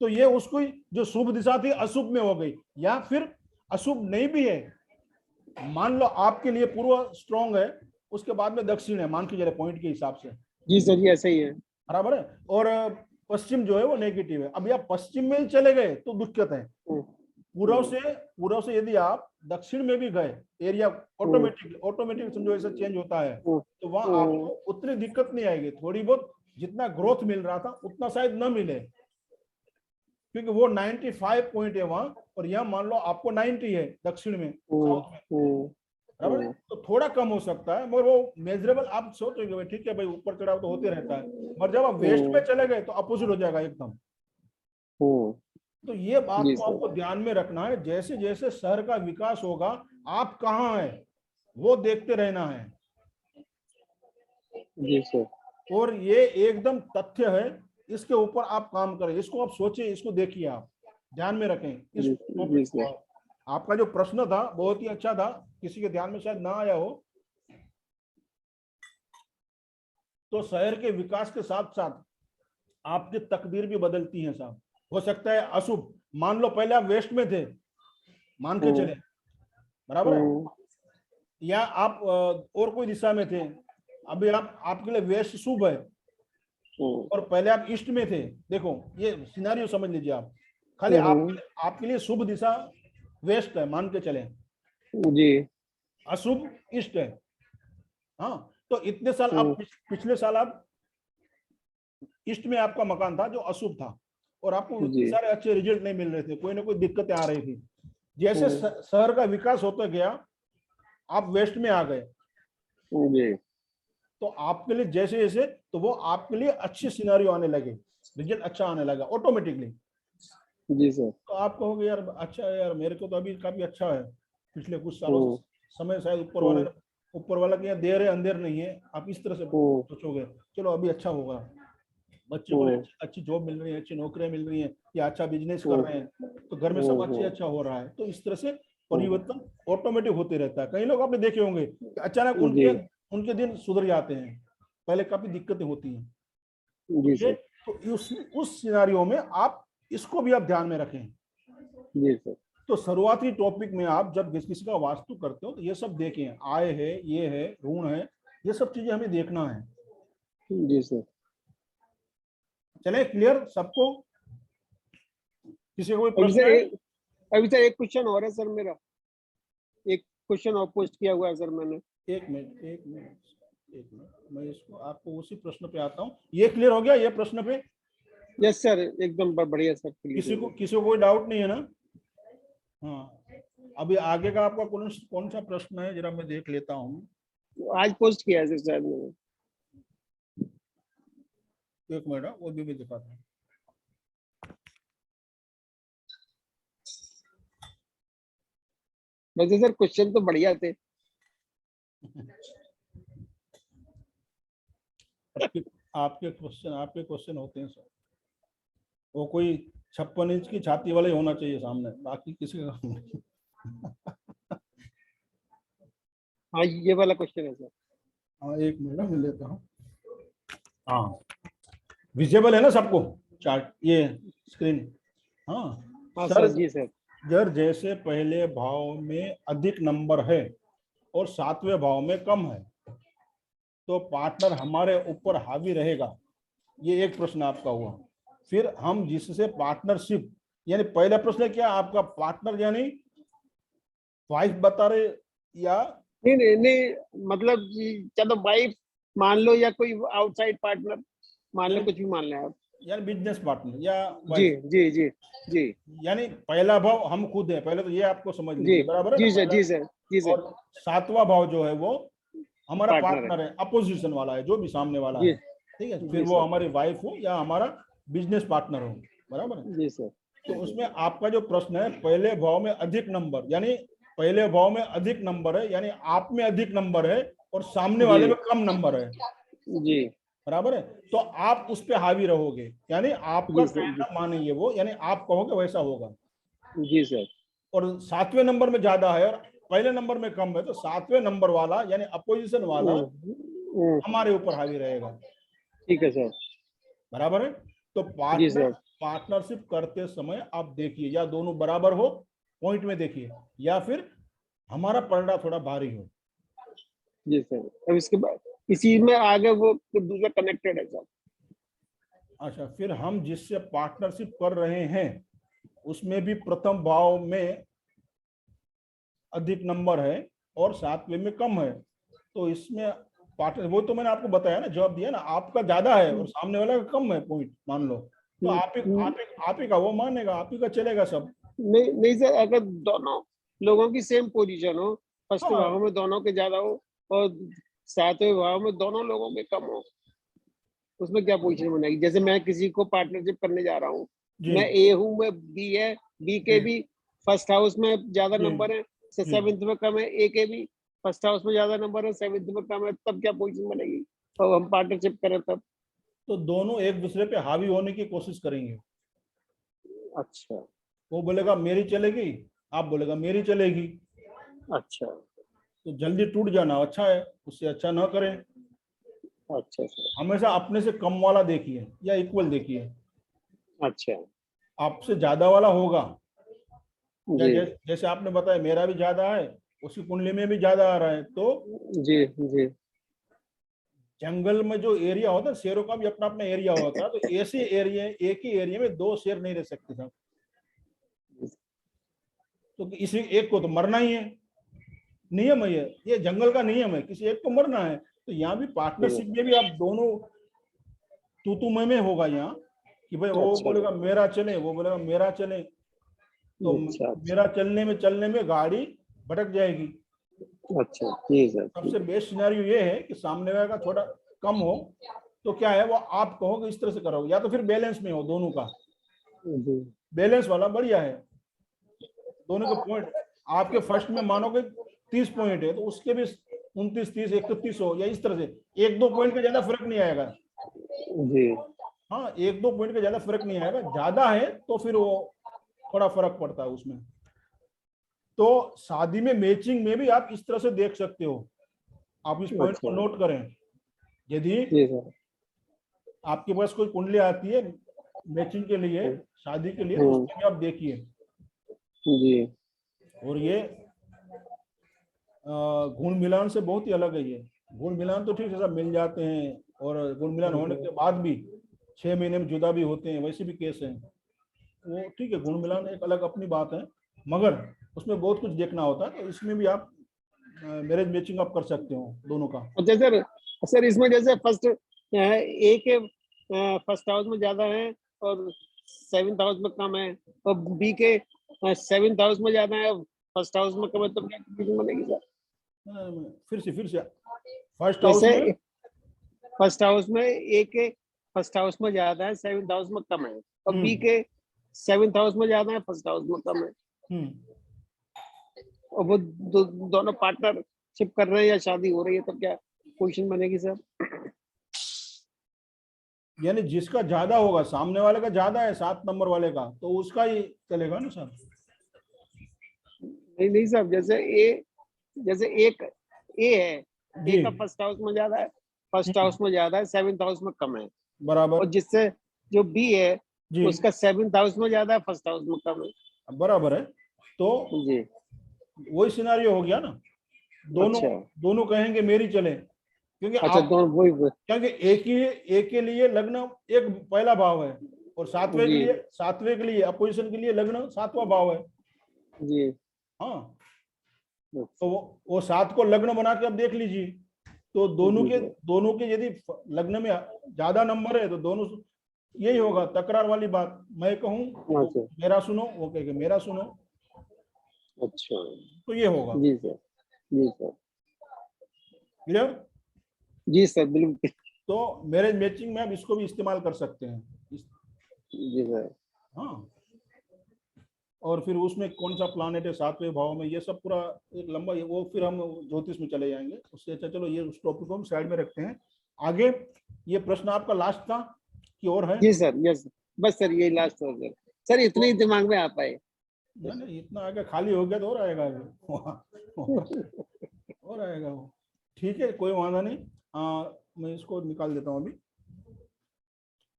तो ये उसको जो शुभ दिशा थी अशुभ में हो गई, या फिर अशुभ नहीं भी है, मान लो आपके लिए पूर्व स्ट्रॉन्ग है, उसके बाद में दक्षिण है, मान के चले पॉइंट के हिसाब से, जी सर, जी ऐसा ही है, बराबर है, और पश्चिम जो है वो नेगेटिव है। अभी आप पश्चिम में ही चले गए तो दिक्कत है, पूर्व से यदि आप दक्षिण में भी गए, एरिया ऑटोमेटिक समझो ऐसा चेंज होता है, तो वहां आपको उतनी दिक्कत नहीं आएगी, थोड़ी बहुत जितना ग्रोथ मिल रहा था उतना शायद न मिले, क्योंकि वो 95 पॉइंट है वहां, और यहाँ मान लो आपको 90 है दक्षिण में, साउथ में, बराबर, तो थोड़ा कम हो सकता है, मगर वो मेजरेबल। आप सोचोगे भाई ठीक है भाई ऊपर चढ़ाव तो होते रहता है, मगर जब आप वेस्ट में चले गए तो अपोजिट हो जाएगा एकदम। तो ये बात को आपको ध्यान में रखना है, जैसे जैसे शहर का विकास होगा आप कहाँ है वो देखते रहना है। जी सर। और ये एकदम तथ्य है, इसके ऊपर आप काम करें, इसको आप सोचिए, इसको देखिए, आप ध्यान में रखें इस टॉपिक को। आपका जो प्रश्न था बहुत ही अच्छा था, किसी के ध्यान में शायद ना आया हो। तो शहर के विकास के साथ साथ आपकी तकदीर भी बदलती है साहब। हो सकता है अशुभ, मान लो पहले आप वेस्ट में थे, मान के चले, बराबर है, या आप और कोई दिशा में थे, अभी आप आपके लिए वेस्ट शुभ है, और पहले आप ईस्ट में थे। देखो ये सिनेरियो समझ लीजिए आप, खाली आपके लिए शुभ दिशा वेस्ट है, मान के चले जी, अशुभ ईस्ट है। हाँ, तो इतने साल आप पिछले साल आप ईस्ट में आपका मकान था जो अशुभ था, और आपको सारे अच्छे रिजल्ट नहीं मिल रहे थे, कोई ना कोई दिक्कतें आ रही थी। जैसे शहर का विकास होता गया आप वेस्ट में आ गए, तो आपके लिए जैसे जैसे, तो वो आपके लिए अच्छे सिनेरियो आने लगे, रिजल्ट अच्छा आने लगा ऑटोमेटिकली। जी सर। तो आप कहोगे यार अच्छा है यार, मेरे को तो अभी काफी अच्छा है, पिछले कुछ सालों से समय शायद ऊपर वाला के यहाँ देर है अंधेर नहीं है, आप इस तरह से सोचोगे, चलो अभी अच्छा होगा। बच्चे को अच्छी जॉब मिल रही है, अच्छी नौकरियां मिल रही हैं, या अच्छा बिजनेस कर रहे हैं, तो घर में सब अच्छा हो रहा है। तो इस तरह से परिवर्तन ऑटोमेटिक होते रहता है। कई लोग आपने देखे होंगे कि अचानक उनके दिन सुधर जाते हैं, पहले काफी दिक्कतें होती हैं। तो उस सिनेरियो में आप इसको भी आप ध्यान में रखें। जी सर। तो शुरुआती टॉपिक में आप जब किसी का वास्तु करते हो तो ये सब देखें, आय है, ये है, ऋण है, ये सब चीजें हमें देखना है। जी सर। चले क्लियर सबको? किसी को कोई प्रश्न है? अभी सर एक क्वेश्चन और है सर, मेरा एक क्वेश्चन और पोस्ट किया हुआ है सर मैंने। एक मिनट मैं इसको आपको उसी प्रश्न पे आता हूँ। ये क्लियर हो गया ये प्रश्न पे? यस सर, एकदम बढ़िया सर। किसी को कोई डाउट नहीं है ना? हाँ, अभी आगे का आपका कौन सा प्रश्न है, जरा मैं देख लेता हूँ। आज पोस्ट किया है सर शायद मैंने। एक मिनट, वो भी दिखाता हूँ। वैसे सर क्वेश्चन तो बढ़िया थे। आपके क्वेश्चन होते हैं सर, वो कोई 56 इंच की छाती वाले होना चाहिए सामने, बाकी किसी का नहीं। हाँ ये वाला क्वेश्चन है सर। हाँ एक मिनट मैं लेता हूँ। हाँ विजिबल है ना सबको चार्ट, ये स्क्रीन? हाँ सर जी सर। जर जैसे पहले भाव में अधिक नंबर है और 7वें भाव में कम है तो पार्टनर हमारे ऊपर हावी रहेगा, ये एक प्रश्न आपका हुआ। फिर हम जिससे पार्टनरशिप, यानी पहला प्रश्न क्या आपका, पार्टनर यानी वाइफ बता रहे या नहीं मतलब क्या तो वाइफ मान लो या कोई आउटसाइड पार्टनर मान लो, कुछ भी मान लें आप, यानी बिजनेस पार्टनर या जी जी जी जी। यानी पहला भाव हम खुद है, पहले तो ये आपको समझ लीजिए, बराबर है? जी सर जी सर जी सर। और 7वां भाव जो है वो हमारा पार्टनर है, अपोजिशन वाला है, जो भी सामने वाला है, ठीक है? फिर वो हमारी वाइफ हो या हमारा बिजनेस पार्टनर हो, बराबर है? जी सर। तो उसमें आपका जो प्रश्न है, पहले भाव में अधिक नंबर, यानी पहले भाव में अधिक नंबर है, यानी आप में अधिक नंबर है और सामने वाले में कम नंबर है, जी बराबर है? तो आप उस पे हावी रहोगे, यानी आपका कहना मानेंगे वो, यानी आप कहोगे वैसा होगा। जी सर। और 7वें नंबर में ज्यादा है और पहले नंबर में कम है, तो 7वें नंबर वाला यानी अपोजिशन वाला हमारे ऊपर हावी रहेगा। ठीक है सर, बराबर है? तो पार्टनरशिप करते समय आप देखिए, या दोनों बराबर हो पॉइंट में देखिए, या फिर हमारा पलड़ा थोड़ा भारी हो। जी सर। अब इसके बाद इसी में आगे वो दूसरा कनेक्टेड है सर। अच्छा, फिर हम जिससे पार्टनरशिप कर रहे हैं उसमें भी प्रथम भाव में अधिक नंबर है और 7वें में कम है, तो इसमें पार्टनर, वो तो मैंने आपको बताया ना, जवाब दिया ना, आपका ज्यादा है और सामने वाला का कम है पॉइंट मान लो, तो आप ही का वो मानेगा, आप ही का चलेगा सब। नहीं सर, अगर दोनों लोगों की सेम पोजीशन हो, फर्स्ट भाव में दोनों के ज्यादा हो और 7वें भाव में दोनों लोगों के कम हो, उसमें क्या पोजीशन बनेगी? जैसे मैं किसी को पार्टनरशिप करने जा रहा हूँ, मैं ए हूँ, मैं बी है, बी के भी फर्स्ट हाउस में ज्यादा नंबर है, 7th में कम है, ए के भी फर्स्ट हाउस में ज्यादा नंबर है, 7th में कम है, तब क्या पोजीशन बनेगी? और हम पार्टनरशिप करें तब? तो दोनों एक दूसरे पे हावी होने की कोशिश करेंगे। अच्छा। वो बोलेगा मेरी चलेगी, आप बोलेगा मेरी चलेगी। अच्छा। तो जल्दी टूट जाना अच्छा है, उससे अच्छा ना करें। अच्छा सर। हमेशा अपने से कम वाला देखिए या इक्वल देखिए। अच्छा। आपसे ज्यादा वाला होगा, जैसे आपने बताया मेरा भी ज्यादा है, उसकी कुंडली में भी ज्यादा आ रहा है, तो जी जी। तो जंगल में जो एरिया होता है, शेरों का भी अपना अपना एरिया होता है, तो ऐसे एरिया, एक ही एरिया में 2 शेर नहीं रह सकते साहब, तो इसी एक को तो मरना ही है, नियम है ये जंगल का नियम है, किसी एक को मरना है। तो यहाँ भी पार्टनरशिप में भी आप दोनों तू में होगा यहाँ, कि भाई वो बोलेगा मेरा चले, वो बोलेगा मेरा चले, तो मेरा चलने में गाड़ी भटक जाएगी। अच्छा ठीक है। सबसे बेस्ट सिनेरियो ये है कि सामने वाला का थोड़ा कम हो, तो क्या है वो आप कहोगे इस तरह से करोगे, या तो फिर बैलेंस में हो दोनों का, बैलेंस वाला बढ़िया है। दोनों के पॉइंट आपके फर्स्ट में मानोगे 30 पॉइंट है, तो उसके भी 29, 30, 31 हो, या इस तरह से 1-2 पॉइंट का ज्यादा फर्क नहीं आएगा जी। हाँ, 1-2 पॉइंट का ज्यादा फर्क नहीं आएगा, ज्यादा है तो फिर वो थोड़ा फर्क पड़ता है उसमें। तो शादी में मैचिंग में भी आप इस तरह से देख सकते हो, आप इस पॉइंट को अच्छा नोट करें। यदि जी सर। आपके पास कोई कुंडली आती है मैचिंग के लिए, शादी के लिए, तो उसमें भी आप देखिए। जी और ये गुण मिलान से बहुत ही अलग है। ये गुण मिलान तो ठीक है, सब मिल जाते हैं, और गुण मिलान होने के बाद भी 6 महीने में जुदा भी होते हैं, वैसे भी केस हैं वो, ठीक है। गुण मिलान एक अलग अपनी बात है, मगर उसमें बहुत कुछ देखना होता है। तो इसमें भी आप मैरिज मैचिंग आप कर सकते हो दोनों का। अच्छा सर, सर इसमें जैसे फर्स्ट ए के फर्स्ट हाउस में ज्यादा है और 7th हाउस में कम है, और बी के 7th हाउस में ज्यादा है और फर्स्ट हाउस में कम है, तो क्या कंफ्यूजन बनेगी सर? फिर से फर्स्ट हाउस जैसे में, फर्स्ट हाउस में ए के फर्स्ट हाउस में ज्यादा है, 7th हाउस में कम है, और बी के 7th हाउस में ज्यादा है, फर्स्ट हाउस में कम है, और वो दोनों पार्टनरशिप कर रहे हैं या शादी हो रही है, तो क्या पोजीशन बनेगी सर? यानी जिसका ज्यादा होगा, सामने वाले का ज्यादा है 7 नंबर वाले का, तो उसका ही चलेगा ना सर। नहीं नहीं सर, जैसे एक ए है, ए जी का फर्स्ट हाउस में ज्यादा है, फर्स्ट हाउस में ज्यादा है, 7th हाउस में कम है, बराबर। और जिससे जो बी है जी उसका 7th हाउस में ज्यादा है, फर्स्ट हाउस में कम है। बराबर है। तो जी वही सिनारियो हो गया ना, दोनों अच्छा दोनों कहेंगे मेरी चले, क्योंकि अच्छा, आप, दोनों वही क्योंकि एक के लिए लग्न एक पहला भाव है, और जी सातवें के लिए अपोजिशन के लिए लग्न 7वां भाव है। जी हाँ, तो वो 7 को लग्न बना के अब देख लीजिए, तो जी सर। दोनों के यदि लग्न में ज्यादा नंबर है तो दोनों, यही होगा तकरार वाली बात। मैं कहूँ हाँ वो सर। मेरा सुनो, वो कहेगा मेरा सुनो, अच्छा तो ये होगा। जी सर। जी सर। क्लियर? जी सर बिल्कुल। तो मैरिज मैचिंग में आप इसको भी इस्तेमाल कर सकते हैं जी सर। हाँ, और फिर उसमें कौन सा प्लानेट है 7वें भाव में, ये सब पूरा एक लंबा, वो फिर हम ज्योतिष में चले जाएंगे। उससे अच्छा चलो ये उस टॉपिक को हम साइड में रखते हैं। आगे ये प्रश्न आपका लास्ट था कि और है? जी सर यस, बस सर यही लास्ट हो सर। सर इतने ही दिमाग में आ पाए। नहीं, इतना आगे खाली हो गया तो और आएगा और आएगा वो। ठीक है, कोई वादा नहीं। मैं इसको निकाल देता हूँ अभी।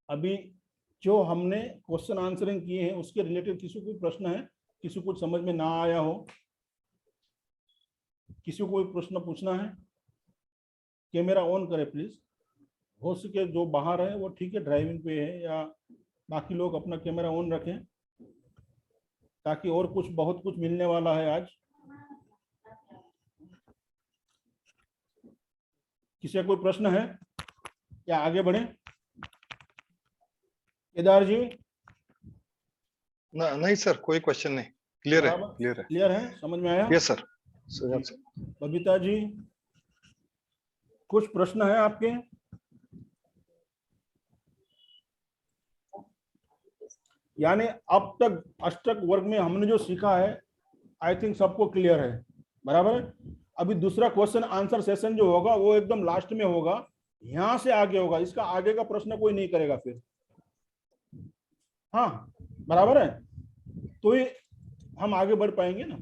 अभी जो हमने क्वेश्चन आंसरिंग किए हैं उसके रिलेटेड किसी को प्रश्न है, किसी को समझ में ना आया हो, किसी को कोई प्रश्न पूछना है, कैमरा ऑन करे प्लीज। हो सके जो बाहर है वो ठीक है, ड्राइविंग पे है, या बाकी लोग अपना कैमरा ऑन रखें, ताकि और कुछ बहुत कुछ मिलने वाला है आज। किसी का कोई प्रश्न है या आगे बढ़े? केदार जी? नहीं सर, कोई क्वेश्चन नहीं, क्लियर है, क्लियर है। क्लियर है, समझ में आया? Yes sir. बबीता जी, कुछ प्रश्न है आपके? यानी अब तक अष्टक वर्ग में हमने जो सीखा है, आई थिंक सबको क्लियर है, बराबर है। अभी दूसरा क्वेश्चन आंसर सेशन जो होगा वो एकदम लास्ट में होगा, यहां से आगे होगा, इसका आगे का प्रश्न कोई नहीं करेगा फिर। हाँ बराबर है, तो ये हम आगे बढ़ पाएंगे ना।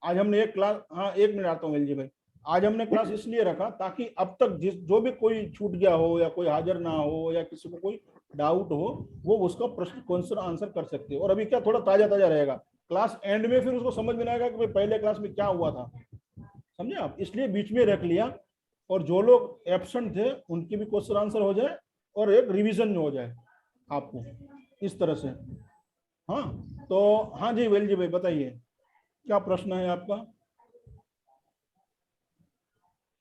आज हमने एक क्लास, हाँ 1 मिनट आता हूँ एलजी भाई। आज हमने क्लास इसलिए रखा ताकि अब तक जो भी कोई छूट गया हो, या कोई हाजिर ना हो, या किसी को कोई डाउट हो, वो उसका प्रश्न क्वेश्चन आंसर कर सकते हो। और अभी क्या थोड़ा ताजा ताजा रहेगा, क्लास एंड में फिर उसको समझ में आएगा कि भाई पहले क्लास में क्या हुआ था, समझे आप? इसलिए बीच में रख लिया, और जो लोग एब्सेंट थे उनके भी क्वेश्चन आंसर हो जाए, और एक रिविजन हो जाए आपको, इस तरह से। हाँ तो हाँ जी वेल जी भाई, बताइए क्या प्रश्न है आपका?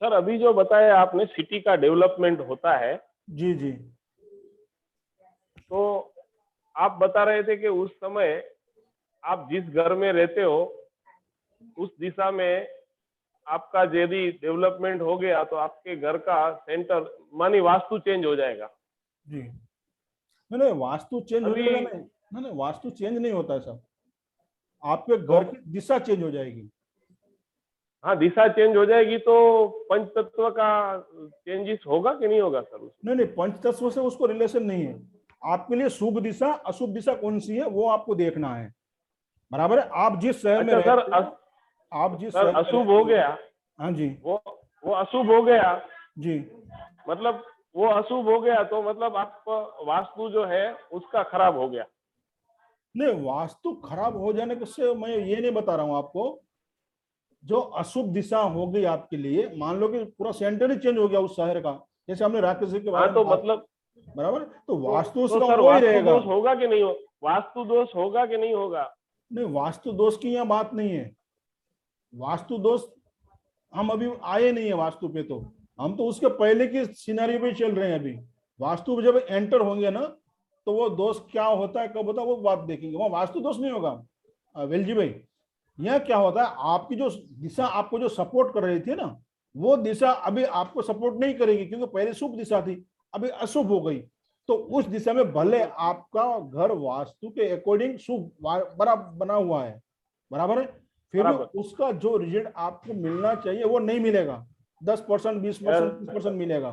सर अभी जो बताया आपने सिटी का डेवलपमेंट होता है, जी जी तो आप बता रहे थे कि उस समय आप जिस घर में रहते हो उस दिशा में आपका यदि डेवलपमेंट हो गया तो आपके घर का सेंटर मानी वास्तु चेंज हो जाएगा। जी। नहीं, वास्तु चेंज हो अभी जाएगा नहीं, वास्तु चेंज नहीं होता है सब, आपके घर की दिशा चेंज हो जाएगी। हाँ, दिशा चेंज हो जाएगी तो पंच तत्व का चेंजेस होगा कि नहीं होगा सर उसमें? नहीं नहीं, पंच तत्व से उसको रिलेशन नहीं है। आपके लिए शुभ दिशा अशुभ दिशा कौन सी है वो आपको देखना है, बराबर है। आप जिस शहर में अच्छा सर, रहते हैं, आप जिस सर शहर में अशुभ रहते हो हैं- गया, हाँ जी वो अशुभ हो गया, जी। मतलब वो अशुभ हो गया तो मतलब आप वास्तु जो है उसका खराब हो गया। नहीं, वास्तु खराब हो जाने के से मैं ये नहीं बता रहा हूँ आपको। जो अशुभ दिशा हो गई आपके लिए, मान लो कि पूरा सेंटर ही चेंज हो गया उस शहर का, जैसे हमने राकेश जी के बारे हाँ में तो बात, मतलब बराबर, तो वास्तु तो उसका सर वही वास्तु रहेगा। दोष होगा कि नहीं हो, वास्तु दोष होगा कि नहीं होगा? नहीं, वास्तु दोष की यहाँ बात नहीं है। वास्तु दोष हम अभी आए नहीं है वास्तु पे, तो हम तो उसके पहले की सिनेरियो पे चल रहे हैं अभी। वास्तु पे जब एंटर होंगे ना, तो वो दोष क्या होता है कब होता है वो बात देखेंगे। वहाँ वास्तु दोष नहीं होगा वेल जी भाई। यह क्या होता है, आपकी जो दिशा आपको जो सपोर्ट कर रही थी ना, वो दिशा अभी आपको सपोर्ट नहीं करेगी, क्योंकि पहले शुभ दिशा थी, अभी अशुभ हो गई। तो उस दिशा में भले आपका घर वास्तु के अकॉर्डिंग शुभ बना हुआ है, बराबर है, फिर भी बराबर। उसका जो रिजल्ट आपको मिलना चाहिए वो नहीं मिलेगा। 10%, 20%, 30% मिलेगा।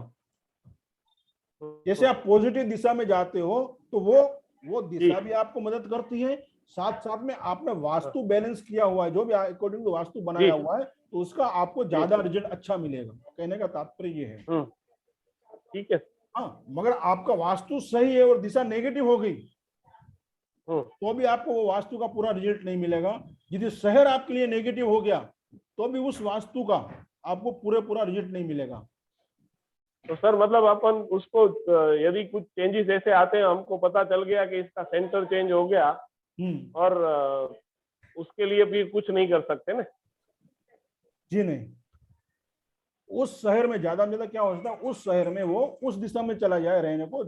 जैसे आप पॉजिटिव दिशा में जाते हो तो वो दिशा भी आपको मदद करती है, साथ साथ में आपने वास्तु बैलेंस किया हुआ है, जो भी अकॉर्डिंग टू वास्तु बनाया हुआ है, तो उसका आपको ज्यादा रिजल्ट अच्छा मिलेगा। कहने का तात्पर्य ये है। ठीक है। हाँ, मगर आपका वास्तु सही है और दिशा नेगेटिव हो गई तो भी आपको वो वास्तु का पूरा रिजल्ट नहीं मिलेगा। यदि शहर आपके लिए नेगेटिव हो गया तो भी उस वास्तु का आपको पूरा रिजल्ट नहीं मिलेगा। तो सर मतलब अपन उसको यदि कुछ चेंजेस ऐसे आते हैं, हमको पता चल गया कि इसका सेंटर चेंज हो गया, और उसके लिए भी कुछ नहीं कर सकते ना? जी नहीं, उस शहर में ज्यादा क्या हो सकता है, उस शहर में वो उस दिशा में चला जाए रहने को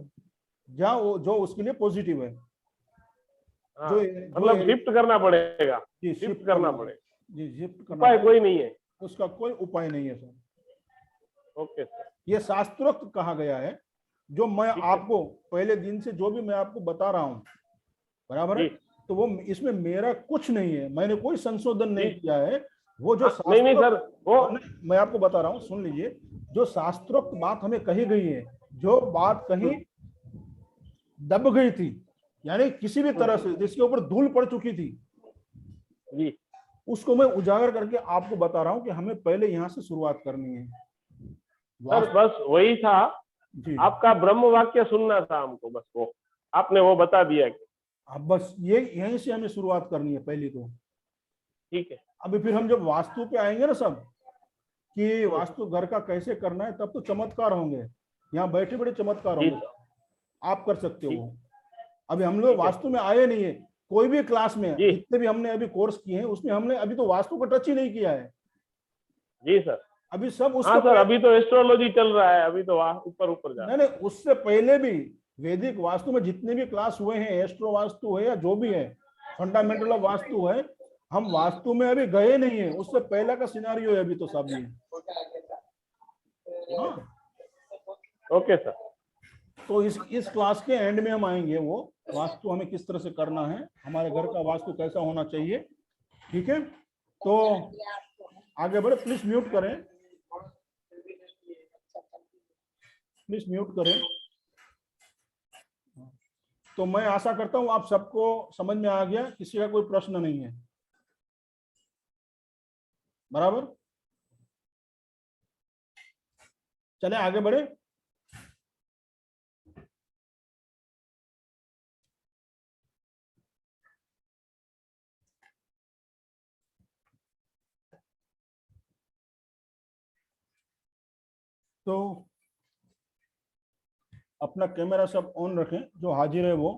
जहाँ वो जो उसके लिए पॉजिटिव है। हाँ, मतलब शिफ्ट करना पड़ेगा, जी शिफ्ट करना पड़ेगा। जी, शिफ्ट करना उपाय कोई नहीं है, उसका कोई उपाय नहीं है सर। Okay sir. ये शास्त्रोक्त कहा गया है, जो मैं आपको पहले दिन से जो भी मैं आपको बता रहा हूँ, बराबर है, तो वो इसमें मेरा कुछ नहीं है, मैंने कोई संशोधन नहीं किया है। वो जो नहीं सर, वो मैं आपको बता रहा हूँ, सुन लीजिए। जो शास्त्रोक्त बात हमें कही गई है, जो बात कहीं दब गई थी, यानी किसी भी तरह से जिसके ऊपर धूल पड़ चुकी थी जी, उसको मैं उजागर करके आपको बता रहा हूँ कि हमें पहले यहाँ से शुरुआत करनी है। सर बस वही था, आपका ब्रह्म वाक्य सुनना था हमको, बस वो आपने वो बता दिया। अब बस ये यहीं से हमें शुरुआत करनी है पहली तो। ठीक है। अभी फिर हम जब वास्तु पे आएंगे ना सब, कि वास्तु घर का कैसे करना है, तब तो चमत्कार होंगे, यहाँ बैठे बड़े चमत्कार होंगे, आप कर सकते हो। अभी हम लोग वास्तु में आए नहीं है, कोई भी क्लास में जितने भी हमने अभी कोर्स किए हैं उसमें हमने अभी तो वास्तु का टच ही नहीं किया है। जी सर, अभी सब उसके हाँ सर, अभी तो एस्ट्रोलॉजी चल रहा है, अभी तो ऊपर जा। नहीं, उससे पहले भी वैदिक वास्तु में जितने भी क्लास हुए हैं, एस्ट्रो वास्तु है या जो भी है, फंडामेंटल ऑफ वास्तु है, हम वास्तु में अभी गए नहीं है, उससे पहले का सिनारियो है अभी तो सब ये। हाँ ओके सर। तो इस क्लास के एंड में हम आएंगे, वो वास्तु हमें किस तरह से करना है, हमारे घर का वास्तु कैसा होना चाहिए। ठीक है, तो आगे बढ़े। प्लीज म्यूट करें, प्लीज म्यूट करें। तो मैं आशा करता हूं आप सबको समझ में आ गया, किसी का कोई प्रश्न नहीं है, बराबर। चले आगे बढ़े। तो अपना कैमरा सब ऑन रखें, जो हाजिर है वो।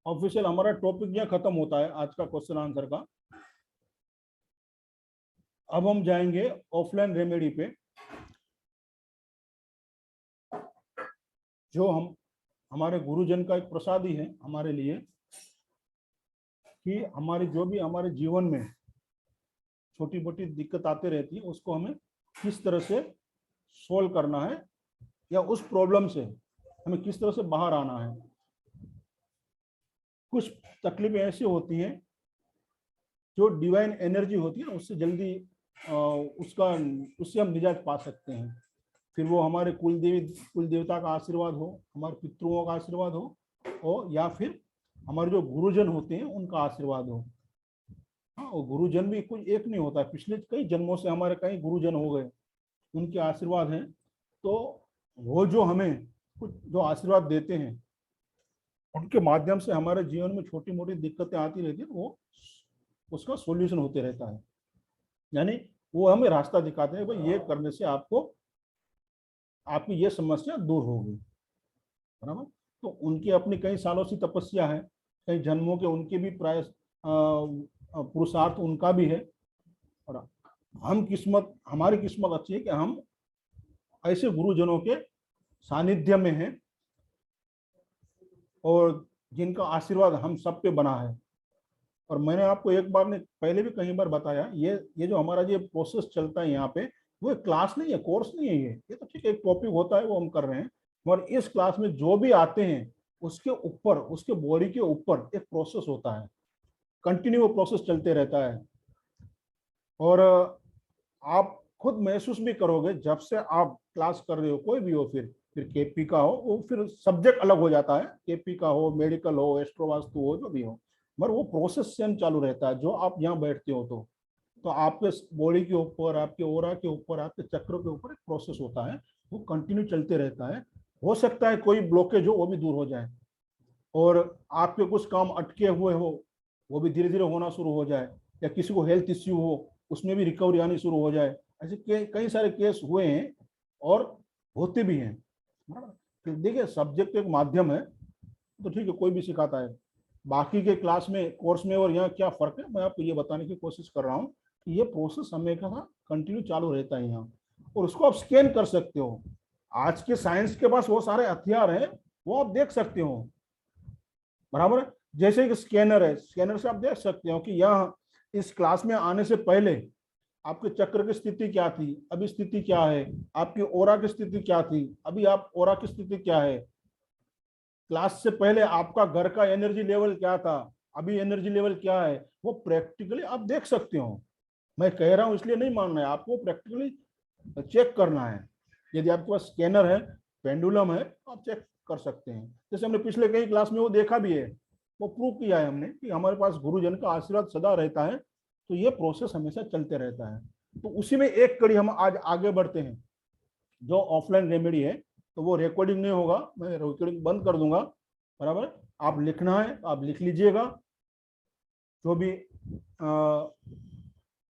ऑफिशियल हमारा टॉपिक यहाँ खत्म होता है आज का क्वेश्चन आंसर का। अब हम जाएंगे ऑफलाइन रेमेडी पे, जो हमारे गुरुजन का एक प्रसादी है हमारे लिए, कि हमारी जो भी हमारे जीवन में छोटी मोटी दिक्कत आते रहती है उसको हमें किस तरह से सोल्व करना है, या उस प्रॉब्लम से हमें किस तरह से बाहर आना है। कुछ तकलीफें ऐसी होती हैं जो डिवाइन एनर्जी होती है ना, उससे जल्दी उससे हम निजात पा सकते हैं। फिर वो हमारे कुल देवता का आशीर्वाद हो, हमारे पितरों का आशीर्वाद हो या फिर हमारे जो गुरुजन होते हैं उनका आशीर्वाद हो। हाँ, और गुरुजन भी कोई एक नहीं होता, पिछले कई जन्मों से हमारे कई गुरुजन हो गए, उनके आशीर्वाद हैं। तो वो जो हमें कुछ जो आशीर्वाद देते हैं उनके माध्यम से हमारे जीवन में छोटी मोटी दिक्कतें आती रहती है, वो उसका सॉल्यूशन होते रहता है। यानी वो हमें रास्ता दिखाते हैं, भाई ये करने से आपकी ये समस्या दूर होगी, बराबर। तो उनकी अपनी कई सालों से तपस्या है, कई जन्मों के उनके भी प्राय पुरुषार्थ उनका भी है। और हमारी किस्मत अच्छी है कि हम ऐसे गुरुजनों के सानिध्य में हैं और जिनका आशीर्वाद हम सब पे बना है। और मैंने आपको एक बार ने पहले भी कई बार बताया, ये जो हमारा ये प्रोसेस चलता है यहाँ पे, वो क्लास नहीं है, कोर्स नहीं है। ये तो ठीक है, एक टॉपिक होता है वो हम कर रहे हैं, मगर इस क्लास में जो भी आते हैं उसके ऊपर, उसके बॉडी के ऊपर एक प्रोसेस होता है, कंटिन्यू प्रोसेस चलते रहता है। और आप खुद महसूस भी करोगे जब से आप क्लास कर रहे हो, कोई भी हो, फिर केपी का हो, वो फिर सब्जेक्ट अलग हो जाता है, केपी का हो, मेडिकल हो, एस्ट्रोवास्तु हो, जो भी हो, मगर वो प्रोसेस सेम चालू रहता है। जो आप यहाँ बैठते हो तो आपके बॉडी के ऊपर, आपके ओरा के ऊपर, आपके चक्रों के ऊपर एक प्रोसेस होता है, वो कंटिन्यू चलते रहता है। हो सकता है कोई ब्लॉकेज हो वो भी दूर हो जाए, और आपके कुछ काम अटके हुए हो वो भी धीरे धीरे होना शुरू हो जाए, या किसी को हेल्थ इश्यू हो उसमें भी रिकवरी आनी शुरू हो जाए। ऐसे कई सारे केस हुए हैं और होते भी हैं। तो देखिए, सब्जेक्ट एक माध्यम है, तो ठीक है, कोई भी सिखाता है। बाकी के क्लास में, कोर्स में और यहाँ क्या फर्क है, मैं आपको ये बताने की कोशिश कर रहा हूँ कि ये प्रोसेस हमेशा कंटिन्यू चालू रहता है यहाँ, और उसको आप स्कैन कर सकते हो। आज के साइंस के पास वो सारे हथियार हैं, वो आप देख सकते हो, बराबर है। जैसे कि स्कैनर है, स्कैनर से आप देख सकते हो कि यहाँ इस क्लास में आने से पहले आपके चक्र की स्थिति क्या थी, अभी स्थिति क्या है, आपकी ओरा की स्थिति क्या थी, अभी आप ओरा की स्थिति क्या है, क्लास से पहले आपका घर का एनर्जी लेवल क्या था, अभी एनर्जी लेवल क्या है, वो प्रैक्टिकली आप देख सकते हो। मैं कह रहा हूं इसलिए नहीं मानना है, आपको प्रैक्टिकली चेक करना है। यदि आपके पास स्कैनर है, पेंडुलम है, आप चेक कर सकते हैं। जैसे हमने पिछले कई क्लास में वो देखा भी है, वो प्रूव किया है हमने कि हमारे पास गुरुजन का आशीर्वाद सदा रहता है, तो ये प्रोसेस हमेशा चलते रहता है। तो उसी में एक कड़ी हम आज आगे बढ़ते हैं, जो ऑफलाइन रेमेडी है। तो वो रिकॉर्डिंग नहीं होगा, मैं रिकॉर्डिंग बंद कर दूंगा, बराबर। आप लिखना है आप लिख लीजिएगा, जो भी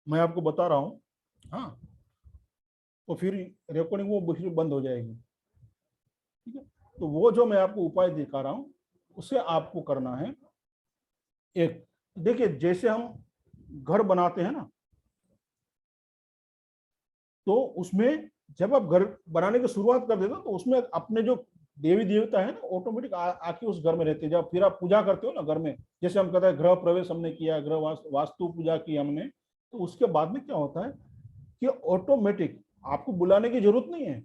मैं आपको बता रहा हूँ, हाँ, तो फिर रिकॉर्डिंग वो बंद हो जाएगी, ठीक है। तो वो जो मैं आपको उपाय दिखा रहा हूँ उसे आपको करना है। एक देखिए, जैसे हम घर बनाते हैं ना, तो उसमें जब आप घर बनाने की शुरुआत कर देते हो तो उसमें अपने जो देवी देवता है ना, ऑटोमेटिक आके उस घर में रहते हैं। जब फिर आप पूजा करते हो ना घर में, जैसे हम कहते हैं गृह प्रवेश हमने किया, गृह वास्तु पूजा की हमने, तो उसके बाद में क्या होता है कि ऑटोमेटिक आपको बुलाने की जरूरत नहीं है।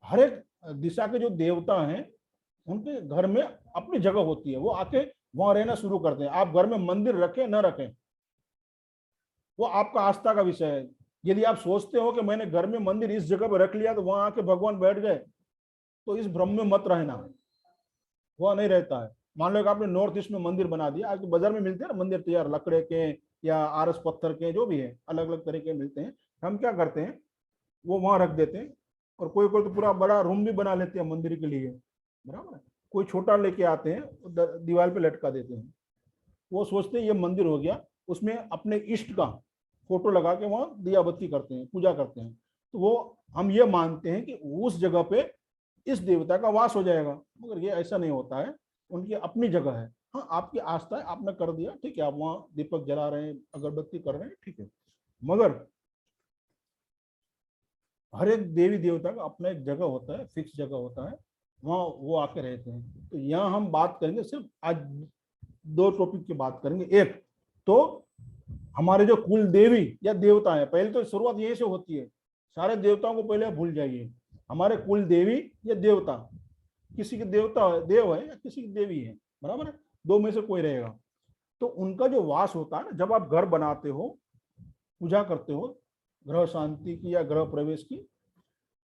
हर एक दिशा के जो देवता हैं उनके घर में अपनी जगह होती है, वो आके वहां रहना शुरू करते हैं। आप घर में मंदिर रखें न रखें, वो आपका आस्था का विषय है। यदि आप सोचते हो कि मैंने घर में मंदिर इस जगह पर रख लिया तो वहां आके भगवान बैठ गए, तो इस भ्रम में मत रहना, वह नहीं रहता है। मान लो कि आपने नॉर्थ ईस्ट में मंदिर बना दिया, आज बाजार में मिलते हैं ना मंदिर तैयार, लकड़े के या आरस पत्थर के, जो भी है अलग अलग तरह के मिलते हैं। हम क्या करते हैं, वो वहां रख देते हैं, और कोई कोई तो पूरा बड़ा रूम भी बना लेते हैं मंदिर के लिए, बराबर है। कोई छोटा लेके आते हैं, दीवार पे लटका देते हैं। वो सोचते हैं ये मंदिर हो गया, उसमें अपने इष्ट का फोटो लगा के वहां दिया बत्ती करते हैं, पूजा करते हैं। तो वो हम ये मानते हैं कि उस जगह पे इस देवता का वास हो जाएगा, मगर ये ऐसा नहीं होता है, उनकी अपनी जगह है। हाँ, आपकी आस्था है, आपने कर दिया, ठीक है, आप वहां दीपक जला रहे हैं, अगरबत्ती कर रहे हैं, ठीक है, मगर हर एक देवी देवता का अपना एक जगह होता है, फिक्स जगह होता है, वहाँ वो आके रहते हैं। तो यहाँ हम बात करेंगे, सिर्फ आज दो टॉपिक की बात करेंगे। एक तो हमारे जो कुल देवी या देवता है, पहले तो शुरुआत यही से होती है, सारे देवताओं को पहले भूल जाइए। हमारे कुल देवी या देवता, किसी के देवता देव है या किसी की देवी है, बराबर है। दो में से कोई रहेगा। तो उनका जो वास होता है ना, जब आप घर बनाते हो, पूजा करते हो ग्रह शांति की या ग्रह प्रवेश की,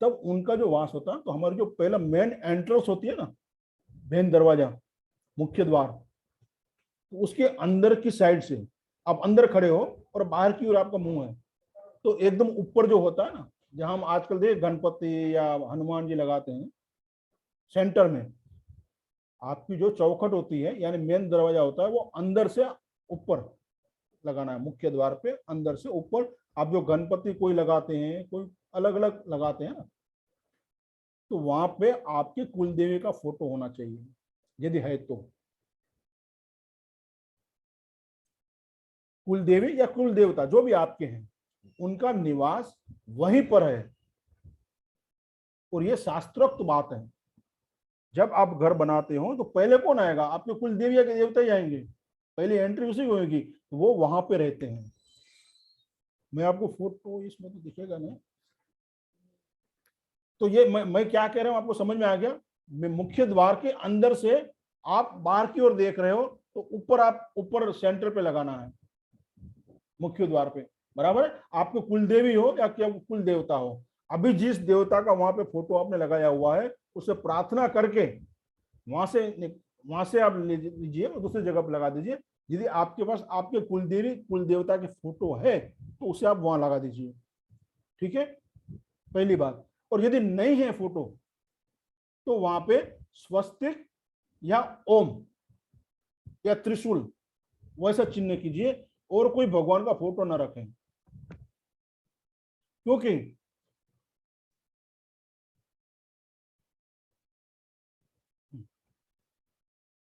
तब उनका जो वास होता है, तो हमारी जो पहला मेन एंट्रेंस होती है ना, मेन दरवाजा, मुख्य द्वार, तो उसके अंदर की साइड से आप अंदर खड़े हो और बाहर की ओर आपका मुंह है, तो एकदम ऊपर जो होता है ना, जहां हम आजकल देखिए गणपति या हनुमान जी लगाते हैं, सेंटर में आपकी जो चौखट होती है, यानी मेन दरवाजा होता है, वो अंदर से ऊपर लगाना है, मुख्य द्वार पे अंदर से ऊपर। आप जो गणपति कोई लगाते हैं, कोई अलग अलग लगाते हैं ना, तो वहां पे आपके कुलदेवी का फोटो होना चाहिए, यदि है तो। कुलदेवी या कुल देवता जो भी आपके हैं, उनका निवास वहीं पर है। और ये शास्त्रोक्त बात है। जब आप घर बनाते हो तो पहले कौन आएगा? आपके कुल देवी या देवता ही आएंगे, पहली एंट्री उसी को होगी, वो वहां पे रहते हैं। मैं आपको फोटो इसमें तो दिखेगा नहीं, तो ये मैं क्या कह रहा हूं आपको समझ में आ गया? मैं मुख्य द्वार के अंदर से आप बाहर की ओर देख रहे हो, तो ऊपर आप ऊपर सेंटर पे लगाना है, मुख्य द्वार पे, बराबर है? आपके कुल देवी हो या क्या कुल देवता हो, अभी जिस देवता का वहां पे फोटो आपने लगाया हुआ है, उसे प्रार्थना करके वहां से आप लीजिए और दूसरी जगह पर लगा दीजिए। यदि आपके पास आपके कुलदेवी कुल देवता के फोटो है तो उसे आप वहां लगा दीजिए, ठीक है, पहली बात। और यदि नहीं है फोटो तो वहां पे स्वस्तिक या ओम या त्रिशूल वैसा चिन्ह कीजिए, और कोई भगवान का फोटो ना रखें, क्योंकि